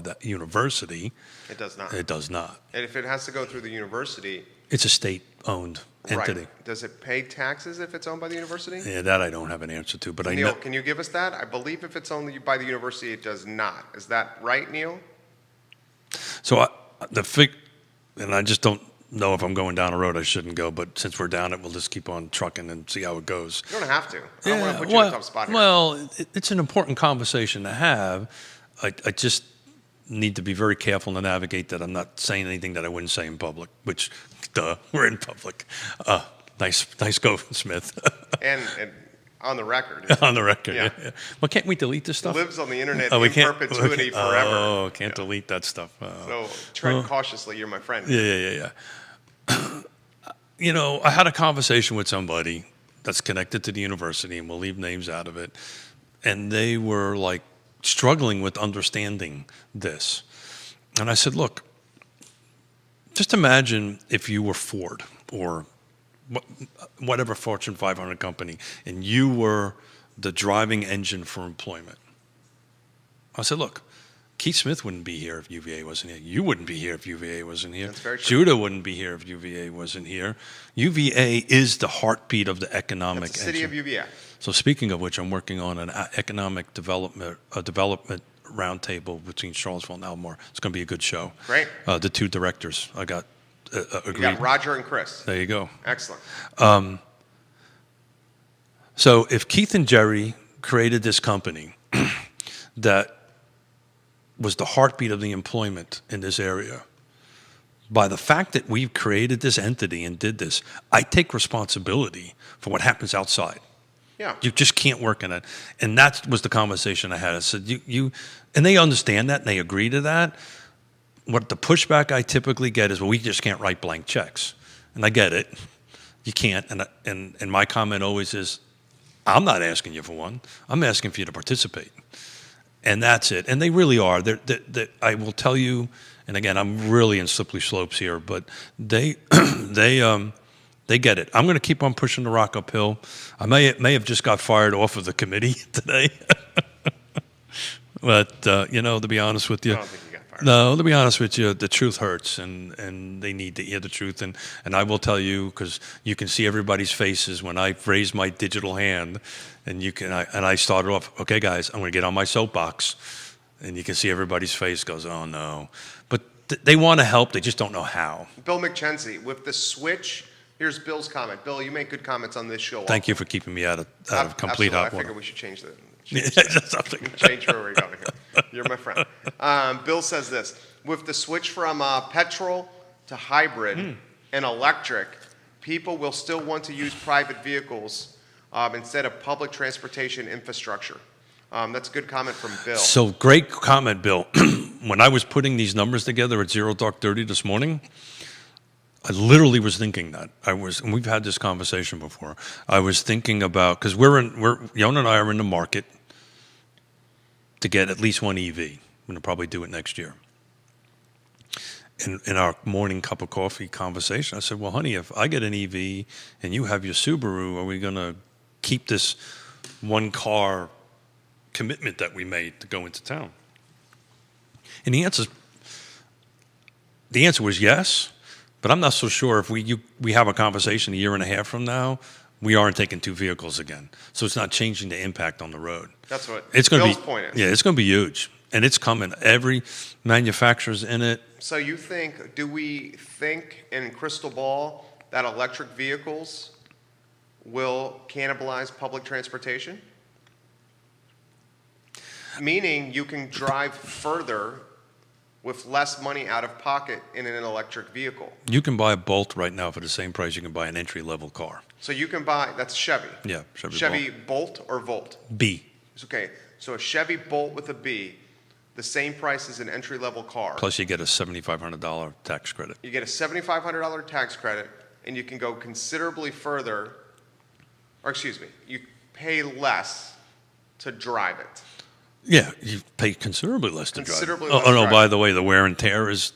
Speaker 2: that university,
Speaker 1: it does not.
Speaker 2: It does not.
Speaker 1: And if it has to go through the university,
Speaker 2: it's a state-owned entity.
Speaker 1: Right. Does it pay taxes if it's owned by the university?
Speaker 2: Yeah, that I don't have an answer to. But
Speaker 1: Neil, can you give us that? I believe if it's owned by the university, it does not. Is that right, Neil?
Speaker 2: So and I just don't know if I'm going down a road I shouldn't go, but since we're down it, we'll just keep on trucking and see how it goes.
Speaker 1: You don't have to. I don't want to put you in a tough spot here.
Speaker 2: Well, it's an important conversation to have. I just need to be very careful to navigate that I'm not saying anything that I wouldn't say in public, which, we're in public. Nice go, Smith.
Speaker 1: and on the record.
Speaker 2: On the record,
Speaker 1: yeah.
Speaker 2: Well, can't we delete this stuff?
Speaker 1: It lives on the internet in perpetuity forever.
Speaker 2: Oh, can't delete that stuff.
Speaker 1: So tread cautiously. You're my friend.
Speaker 2: Yeah. I had a conversation with somebody that's connected to the university, and we'll leave names out of it, and they were like struggling with understanding this. And I said, look, just imagine if you were Ford or whatever Fortune 500 company, and you were the driving engine for employment. I said, look, Keith Smith wouldn't be here if UVA wasn't here. You wouldn't be here if UVA wasn't here.
Speaker 1: That's very true.
Speaker 2: Judah wouldn't be here if UVA wasn't here. UVA is the heartbeat of the economic
Speaker 1: That's the city
Speaker 2: engine.
Speaker 1: of UVA.
Speaker 2: So speaking of which, I'm working on an economic development roundtable between Charlottesville and Albemarle. It's going to be a good show.
Speaker 1: Great.
Speaker 2: The two directors I got agreed.
Speaker 1: You got Roger and Chris.
Speaker 2: There you go.
Speaker 1: Excellent.
Speaker 2: So if Keith and Jerry created this company that was the heartbeat of the employment in this area, by the fact that we've created this entity and did this, I take responsibility for what happens outside.
Speaker 1: Yeah.
Speaker 2: You just can't work in it. And that was the conversation I had. I said, and they understand that and they agree to that. What the pushback I typically get is, well, we just can't write blank checks. And I get it. You can't. And my comment always is, I'm not asking you for one. I'm asking for you to participate. And that's it. And they really are. I will tell you, and again, I'm really in slippery slopes here, but they get it. I'm going to keep on pushing the rock uphill. I may have just got fired off of the committee today. But, to be honest with you.
Speaker 1: I don't think you got fired.
Speaker 2: No, to be honest with you, the truth hurts, and they need to hear the truth. And I will tell you, because you can see everybody's faces when I raised my digital hand, and I started off, okay, guys, I'm going to get on my soapbox. And you can see everybody's face goes, oh, no. But they want to help. They just don't know how.
Speaker 1: Bill McChenzie, with the switch, here's Bill's comment. Bill, you make good comments on this show.
Speaker 2: Thank you for keeping me out of complete hot water.
Speaker 1: I figured we should change change where we're going here. You're my friend. Bill says this. With the switch from petrol to hybrid and electric, people will still want to use private vehicles instead of public transportation infrastructure. That's a good comment from Bill.
Speaker 2: So great comment, Bill. When I was putting these numbers together at 0 Dark 30 this morning, I literally was thinking that. And we've had this conversation before. I was thinking about, because Yona and I are in the market to get at least one EV. I'm going to probably do it next year. In our morning cup of coffee conversation, I said, well, honey, if I get an EV and you have your Subaru, are we going to keep this one car commitment that we made to go into town? And the answer was yes, but I'm not so sure if we have a conversation a year and a half from now, we aren't taking two vehicles again. So it's not changing the impact on the road.
Speaker 1: That's what
Speaker 2: Bill's
Speaker 1: point is.
Speaker 2: Yeah, it's going to be huge. And it's coming. Every manufacturer's in it.
Speaker 1: So do we think in crystal ball that electric vehicles will cannibalize public transportation? Meaning you can drive further with less money out of pocket in an electric vehicle.
Speaker 2: You can buy a Bolt right now for the same price you can buy an entry-level car.
Speaker 1: So you can buy, that's Chevy.
Speaker 2: Yeah,
Speaker 1: Chevy Bolt or Volt?
Speaker 2: B.
Speaker 1: Okay, so a Chevy Bolt with a B, the same price as an entry-level car.
Speaker 2: Plus you get a $7,500 tax credit.
Speaker 1: You get a $7,500 tax credit, and you can go considerably further, you pay less to drive it.
Speaker 2: Yeah, you pay considerably less to drive.
Speaker 1: Considerably less.
Speaker 2: Oh no! By the way, the wear and tear is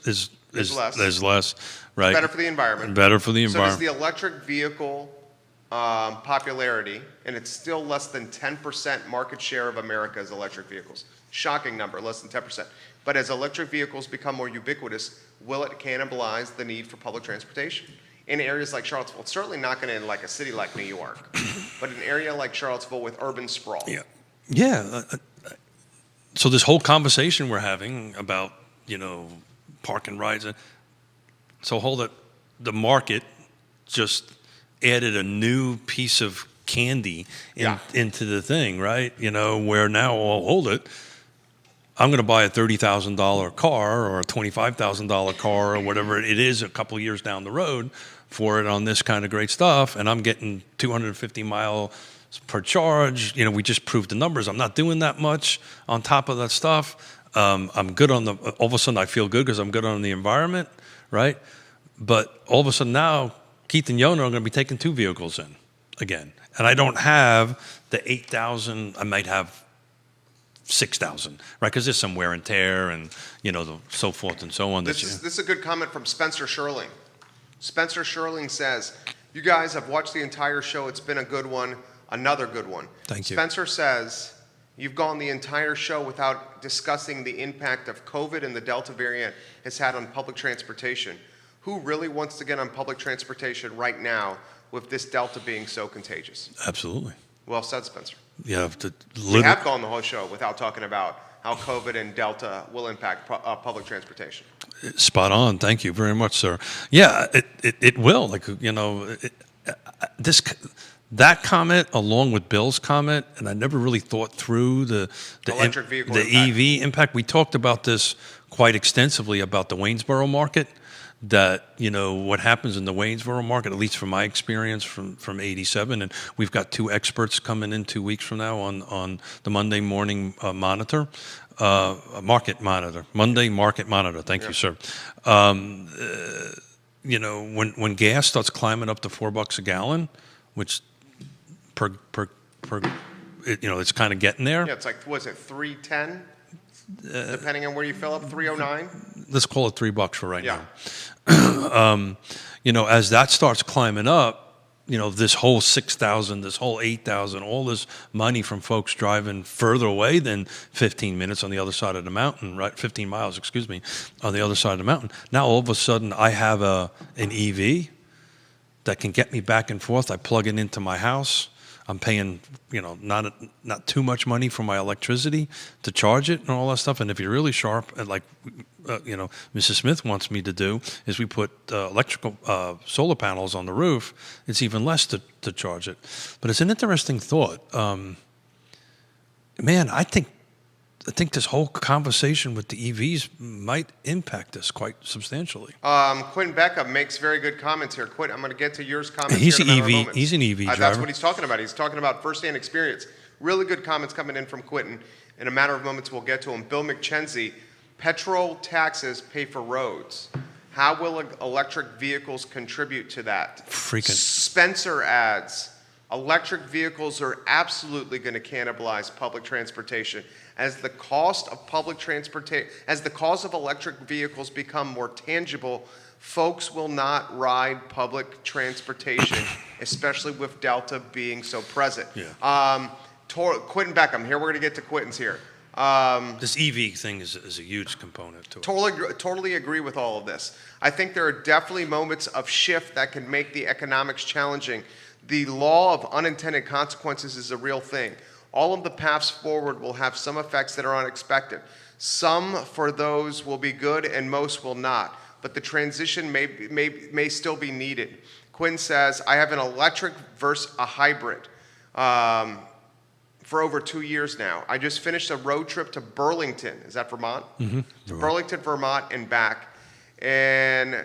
Speaker 1: less.
Speaker 2: There's less, right?
Speaker 1: Better for the environment.
Speaker 2: Better for the
Speaker 1: So
Speaker 2: environment.
Speaker 1: does the electric vehicle popularity, and it's still less than 10% market share of America's electric vehicles. Shocking number, less than 10%. But as electric vehicles become more ubiquitous, will it cannibalize the need for public transportation? In areas like Charlottesville, it's certainly not going to in like a city like New York, but an area like Charlottesville with urban sprawl.
Speaker 2: Yeah. So this whole conversation we're having about, park and rides. So hold it. the market just added a new piece of candy into the thing, right? Where now, I'll hold it. I'm going to buy a $30,000 car or a $25,000 car or whatever it is a couple of years down the road for it on this kind of great stuff, and I'm getting 250 miles per charge. We just proved the numbers. I'm not doing that much on top of that stuff. I'm good on all of a sudden I feel good because I'm good on the environment, right? But all of a sudden now, Keith and Yona are going to be taking 2 vehicles in again. And I don't have the 8,000, I might have 6,000, right? Because there's some wear and tear and, so forth and so on.
Speaker 1: This is a good comment from Spencer Sherling. Spencer Sherling says, you guys have watched the entire show. It's been a good one, another good one.
Speaker 2: Thank you.
Speaker 1: Spencer says, you've gone the entire show without discussing the impact of COVID and the Delta variant has had on public transportation. Who really wants to get on public transportation right now with this Delta being so contagious?
Speaker 2: Absolutely.
Speaker 1: Well said, Spencer.
Speaker 2: Yeah,
Speaker 1: we have gone the whole show without talking about how COVID and Delta will impact public transportation.
Speaker 2: Spot on. Thank you very much, sir. Yeah, it will. That comment, along with Bill's comment, and I never really thought through the
Speaker 1: electric vehicle
Speaker 2: EV impact. We talked about this quite extensively about the Waynesboro market. That what happens in the Waynesboro market, at least from my experience from '87, and we've got 2 experts coming in 2 weeks from now on the Monday morning market monitor. Monday market monitor. Thank you, sir. When gas starts climbing up to $4 a gallon, which it's kind of getting there.
Speaker 1: Yeah, it's like, was it $3.10? Depending on where you fill up, $3.09.
Speaker 2: Let's call it $3 for right now. As that starts climbing up, this whole 6,000, this whole 8,000, all this money from folks driving further away than 15 minutes on the other side of the mountain, right? 15 miles, on the other side of the mountain. Now all of a sudden I have an EV that can get me back and forth. I plug it into my house. I'm paying, not too much money for my electricity to charge it and all that stuff. And if you're really sharp, and like, Mrs. Smith wants me to do, is we put electrical solar panels on the roof. It's even less to charge it. But it's an interesting thought. Man, I think this whole conversation with the EVs might impact us quite substantially.
Speaker 1: Quentin Beckham makes very good comments here. Quentin, I'm going to get to yours comments
Speaker 2: He's
Speaker 1: here in a matter of moments.
Speaker 2: He's an EV driver.
Speaker 1: That's what he's talking about. He's talking about firsthand experience. Really good comments coming in from Quentin. In a matter of moments, we'll get to him. Bill McChenzie, petrol taxes pay for roads. How will electric vehicles contribute to that? Spencer adds, electric vehicles are absolutely going to cannibalize public transportation. As the cost of electric vehicles become more tangible, folks will not ride public transportation, especially with Delta being so present.
Speaker 2: Yeah.
Speaker 1: Quentin Beckham, here we're going to get to Quentin's here.
Speaker 2: This EV thing is a huge component to it.
Speaker 1: Totally agree with all of this. I think there are definitely moments of shift that can make the economics challenging. The law of unintended consequences is a real thing. All of the paths forward will have some effects that are unexpected. Some for those will be good and most will not, but the transition may still be needed. Quinn says, I have an electric versus a hybrid for over 2 years now. I just finished a road trip to Burlington. Is that Vermont?
Speaker 2: Mm-hmm.
Speaker 1: To Burlington, Vermont and back. And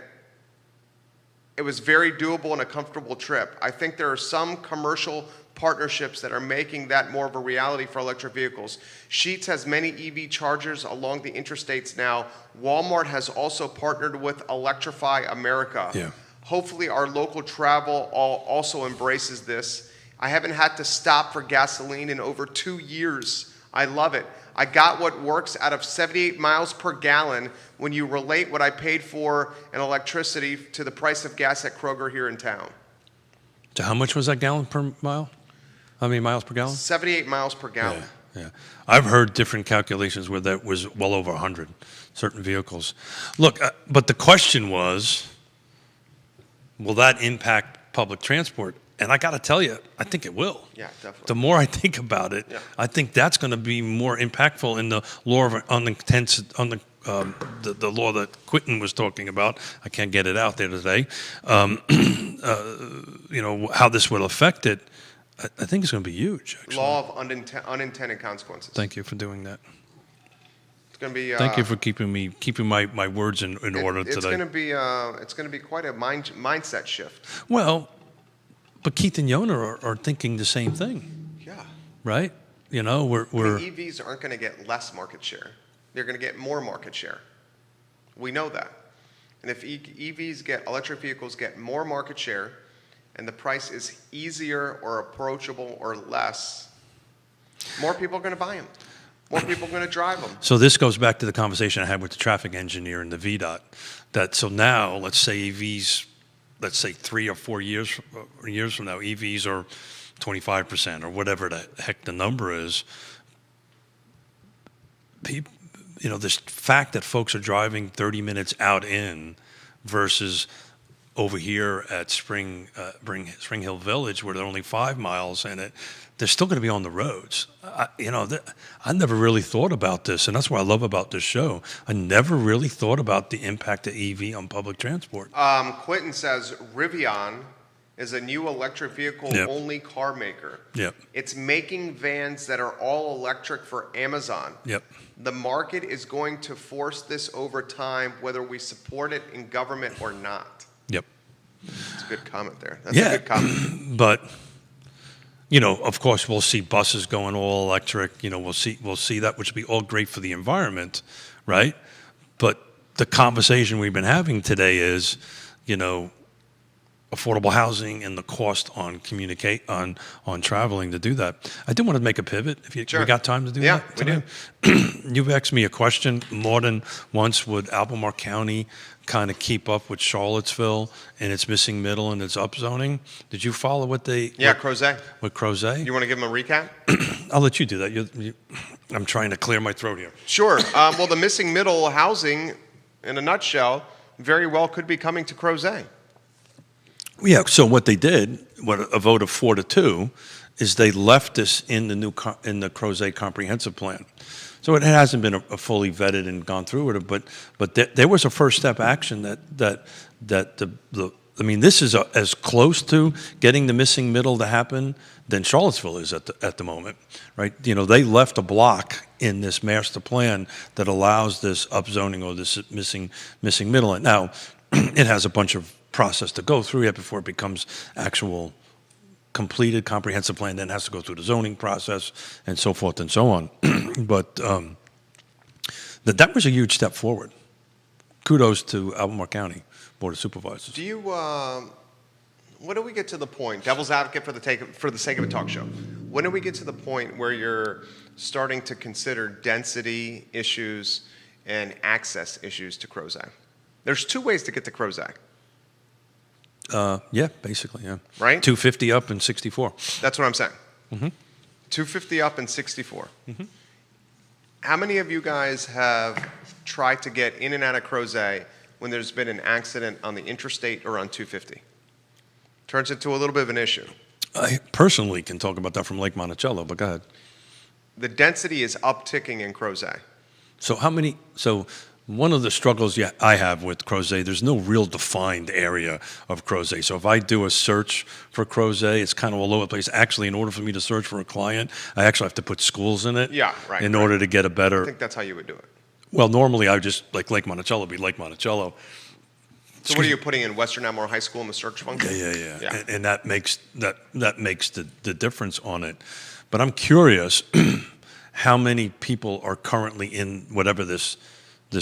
Speaker 1: it was very doable and a comfortable trip. I think there are some commercial partnerships that are making that more of a reality for electric vehicles. Sheetz has many EV chargers along the interstates now. Walmart has also partnered with Electrify America.
Speaker 2: Yeah.
Speaker 1: Hopefully our local travel also embraces this. I haven't had to stop for gasoline in over 2 years. I love it. I got what works out of 78 miles per gallon when you relate what I paid for in electricity to the price of gas at Kroger here in town.
Speaker 2: So how much was that gallon per mile? How many miles per gallon?
Speaker 1: 78 miles per gallon.
Speaker 2: Yeah. I've heard different calculations where that was well over 100, certain vehicles. Look, but the question was, will that impact public transport? And I got to tell you, I think it will.
Speaker 1: Yeah, definitely.
Speaker 2: The more I think about it, I think that's going to be more impactful in the law of the law that Quinton was talking about. I can't get it out there today. How this will affect it, I think it's going to be huge. Actually.
Speaker 1: Law of unintended consequences.
Speaker 2: Thank you for doing that.
Speaker 1: It's going to be.
Speaker 2: Thank you for keeping my words in order today.
Speaker 1: It's going to be quite a mindset shift.
Speaker 2: Well, but Keith and Yona are thinking the same thing.
Speaker 1: Yeah.
Speaker 2: Right. We're
Speaker 1: the EVs aren't going to get less market share. They're going to get more market share. We know that. And if electric vehicles get more market share, and the price is easier or approachable or less, more people are going to buy them. More people are going to drive them.
Speaker 2: So this goes back to the conversation I had with the traffic engineer and the VDOT. So now, let's say EVs, 3 or 4 years from now, EVs are 25% or whatever the heck the number is. This fact that folks are driving 30 minutes out in versus over here at Spring Hill Village, where there are only 5 miles in it, they're still going to be on the roads. I never really thought about this, and that's what I love about this show. I never really thought about the impact of EV on public transport.
Speaker 1: Quentin says Rivian is a new electric vehicle-only car maker.
Speaker 2: Yep.
Speaker 1: It's making vans that are all electric for Amazon.
Speaker 2: Yep.
Speaker 1: The market is going to force this over time, whether we support it in government or not.
Speaker 2: Yep.
Speaker 1: That's a good comment there. That's a good comment.
Speaker 2: But, of course, we'll see buses going all electric. We'll see that, which will be all great for the environment, right? But the conversation we've been having today is, affordable housing and the cost on on traveling to do that. I do want to make a pivot. If we got time to do that.
Speaker 1: Yeah, we do.
Speaker 2: You've asked me a question more than once. Would Albemarle County kind of keep up with Charlottesville and its missing middle and its upzoning? Did you follow what they?
Speaker 1: Yeah, Crozet.
Speaker 2: With Crozet.
Speaker 1: You want to give them a recap?
Speaker 2: I'll let you do that. I'm trying to clear my throat here.
Speaker 1: Sure. Well, the missing middle housing, in a nutshell, very well could be coming to Crozet.
Speaker 2: Yeah, so what they did, a vote of 4-2, is they left this in the Crozet comprehensive plan. So it hasn't been a fully vetted and gone through it, but there was a first step action that this is as close to getting the missing middle to happen than Charlottesville is at the moment, right? They left a block in this master plan that allows this upzoning or this missing middle. And now it has a bunch of process to go through yet before it becomes actual completed comprehensive plan, then has to go through the zoning process and so forth and so on. But that was a huge step forward. Kudos to Albemarle County Board of Supervisors.
Speaker 1: Do you, when do we get to the point, devil's advocate for the sake of a talk show, when do we get to the point where you're starting to consider density issues and access issues to Crozet? There's 2 ways to get to Crozet.
Speaker 2: Yeah, basically, yeah.
Speaker 1: Right?
Speaker 2: 250 up and 64.
Speaker 1: That's what I'm saying.
Speaker 2: Mm-hmm.
Speaker 1: 250 up and 64.
Speaker 2: Mm-hmm.
Speaker 1: How many of you guys have tried to get in and out of Crozet when there's been an accident on the interstate or on 250? Turns into a little bit of an issue.
Speaker 2: I personally can talk about that from Lake Monticello, but go ahead.
Speaker 1: The density is upticking in Crozet.
Speaker 2: So one of the struggles I have with Crozet, there's no real defined area of Crozet. So if I do a search for Crozet, it's kind of all over the place. Actually, in order for me to search for a client, I actually have to put schools in it in order to get a better...
Speaker 1: I think that's how you would do it.
Speaker 2: Well, normally I would just, like Lake Monticello, be Lake Monticello.
Speaker 1: So what are you putting in Western Albemarle High School in the search function?
Speaker 2: Yeah. And that makes the difference on it. But I'm curious how many people are currently in whatever this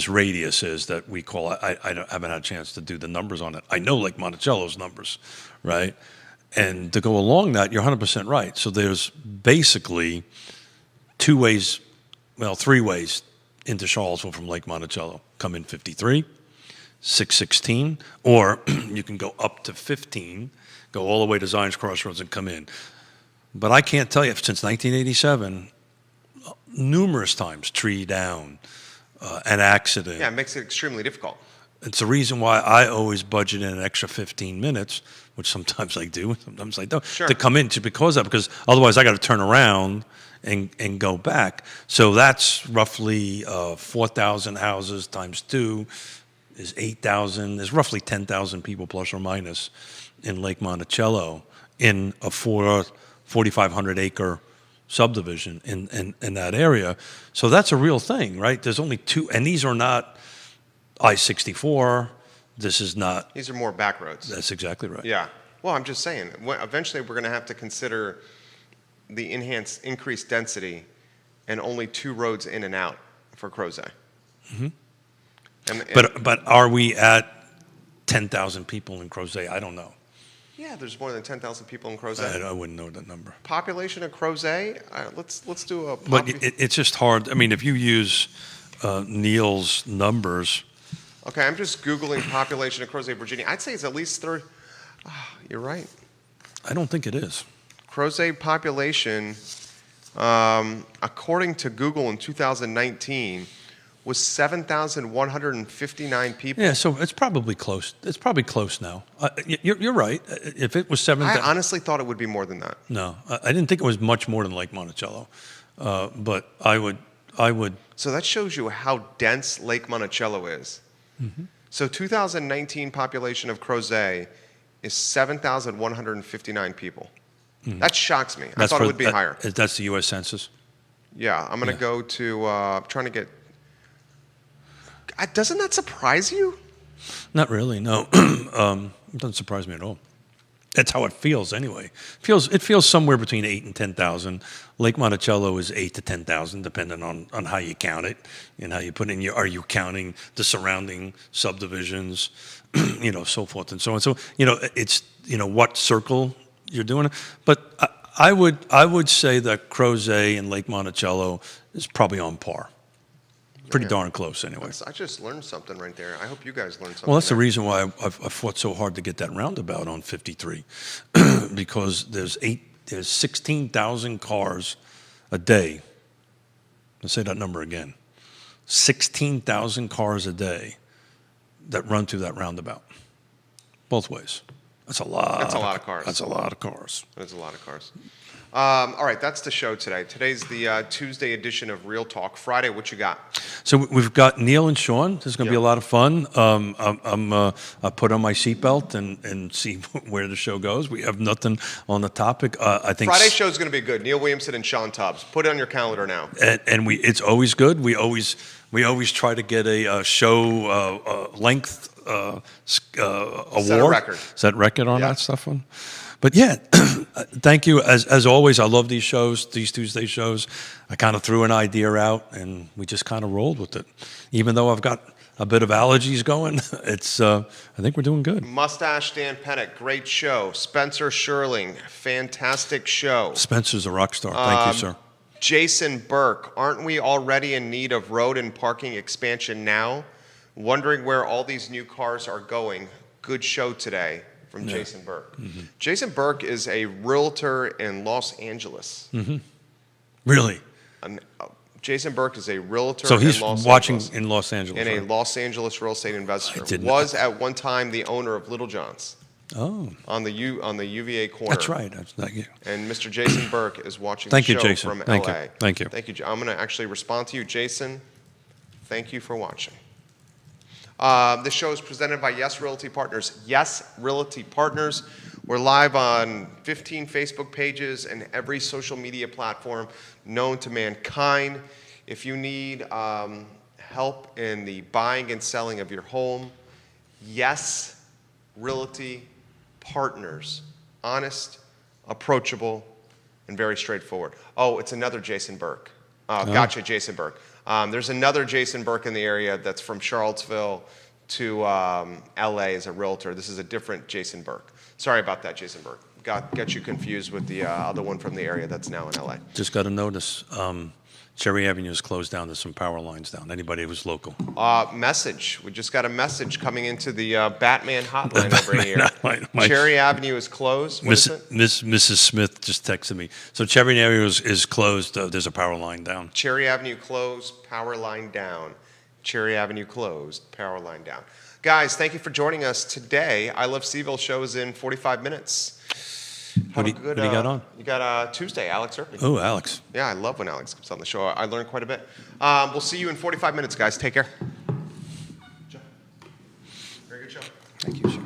Speaker 2: radius is that we call, I haven't had a chance to do the numbers on it. I know Lake Monticello's numbers, right? And to go along that, you're 100% right. So there's basically 3 ways into Charlottesville from Lake Monticello. Come in 53, 616, or you can go up to 15, go all the way to Zion's Crossroads and come in. But I can't tell you, since 1987, numerous times, tree down, an accident.
Speaker 1: Yeah, it makes it extremely difficult.
Speaker 2: It's the reason why I always budget in an extra 15 minutes, which sometimes I do, sometimes I don't, to come in because otherwise I got to turn around and go back. So that's roughly 4,000 houses times 2 is 8,000. There's roughly 10,000 people plus or minus in Lake Monticello in a 4,500 acre subdivision in that area. So that's a real thing, right? There's only 2, and these are not I-64. This is not.
Speaker 1: These are more back roads.
Speaker 2: That's exactly right.
Speaker 1: Yeah. Well, I'm just saying, eventually we're going to have to consider the increased density and only 2 roads in and out for Crozet.
Speaker 2: Mm-hmm. But are we at 10,000 people in Crozet? I don't know.
Speaker 1: Yeah, there's more than 10,000 people in Crozet.
Speaker 2: I wouldn't know that number. Population
Speaker 1: of Crozet? Let's do a.
Speaker 2: But it's just hard. I mean, if you use Neil's numbers.
Speaker 1: Okay, I'm just Googling population of Crozet, Virginia. I'd say it's at least 30. Oh, you're right.
Speaker 2: I don't think it is.
Speaker 1: Crozet population, according to Google in 2019, was 7,159 people.
Speaker 2: Yeah, so it's probably close. It's probably close now. You're right. If it was 7,000.
Speaker 1: I honestly thought it would be more than that.
Speaker 2: No, I didn't think it was much more than Lake Monticello. But I would.
Speaker 1: So that shows you how dense Lake Monticello is.
Speaker 2: Mm-hmm.
Speaker 1: So 2019 population of Crozet is 7,159 people. Mm-hmm. That shocks me. I thought it would be higher.
Speaker 2: That's the U.S. Census?
Speaker 1: Yeah, I'm going to go to, trying to get, doesn't that surprise you?
Speaker 2: Not really, no. It doesn't surprise me at all. That's how it feels anyway. It feels somewhere between 8 and 10,000. Lake Monticello is 8 to 10,000, depending on how you count it and how you put in are you counting the surrounding subdivisions, so forth and so on. So, it's, what circle you're doing it. But I would say that Crozet and Lake Monticello is probably on par. Pretty darn close, anyway.
Speaker 1: I just learned something right there. I hope you guys learned something.
Speaker 2: Well, that's the reason why I fought so hard to get that roundabout on 53, because there's 16,000 cars a day. Let's say that number again. 16,000 cars a day that run through that roundabout, both ways. That's a lot.
Speaker 1: That's a lot of cars.
Speaker 2: That's a lot of cars.
Speaker 1: That's a lot of cars. All right, that's the show today. Today's the Tuesday edition of Real Talk. Friday, what you got?
Speaker 2: So we've got Neil and Sean. This is going to be a lot of fun. I put on my seatbelt and see where the show goes. We have nothing on the topic. I think
Speaker 1: Friday's show is going to be good. Neil Williamson and Sean Tubbs. Put it on your calendar now.
Speaker 2: And it's always good. We always try to get a show length award. Set record on that stuff. But yeah, thank you. As always, I love these shows, these Tuesday shows. I kind of threw an idea out, and we just kind of rolled with it. Even though I've got a bit of allergies going, it's I think we're doing good.
Speaker 1: Mustache Dan Pettit, great show. Spencer Sherling, fantastic show.
Speaker 2: Spencer's a rock star. Thank you, sir.
Speaker 1: Jason Burke, aren't we already in need of road and parking expansion now? Wondering where all these new cars are going. Good show today. From Jason Burke. Mm-hmm. Jason Burke is a realtor in Los Angeles.
Speaker 2: Mm-hmm. Really?
Speaker 1: Jason Burke is a realtor
Speaker 2: in Los Angeles. So he's watching in Los Angeles.
Speaker 1: And a Los Angeles real estate investor. Was at one time the owner of Little John's.
Speaker 2: Oh.
Speaker 1: On the UVA corner.
Speaker 2: That's right. That's not you.
Speaker 1: And Mr. Jason Burke is watching the show from LA.
Speaker 2: Thank you.
Speaker 1: Thank you. I'm going to actually respond to you, Jason. Thank you for watching. This show is presented by Yes Realty Partners. Yes Realty Partners. We're live on 15 Facebook pages and every social media platform known to mankind. If you need help in the buying and selling of your home, Yes Realty Partners. Honest, approachable, and very straightforward. Oh, it's another Jason Burke. Gotcha, Jason Burke. There's another Jason Burke in the area that's from Charlottesville to LA as a realtor. This is a different Jason Burke. Sorry about that, Jason Burke. Got you confused with the other one from the area that's now in LA.
Speaker 2: Just got a notice. Cherry Avenue is closed down. There's some power lines down. Anybody who's local.
Speaker 1: Message. We just got a message coming into the Batman hotline over here. Cherry Avenue is closed. What is it?
Speaker 2: Mrs. Smith just texted me. So Cherry Avenue is closed. There's a power line down.
Speaker 1: Cherry Avenue closed, power line down. Cherry Avenue closed, power line down. Guys, thank you for joining us today. I Love Seville show is in 45 minutes.
Speaker 2: What do you got on?
Speaker 1: You got Tuesday, Alex Irving.
Speaker 2: Oh, Alex.
Speaker 1: Yeah, I love when Alex comes on the show. I learned quite a bit. We'll see you in 45 minutes, guys. Take care. Very good show.
Speaker 2: Thank you, sir.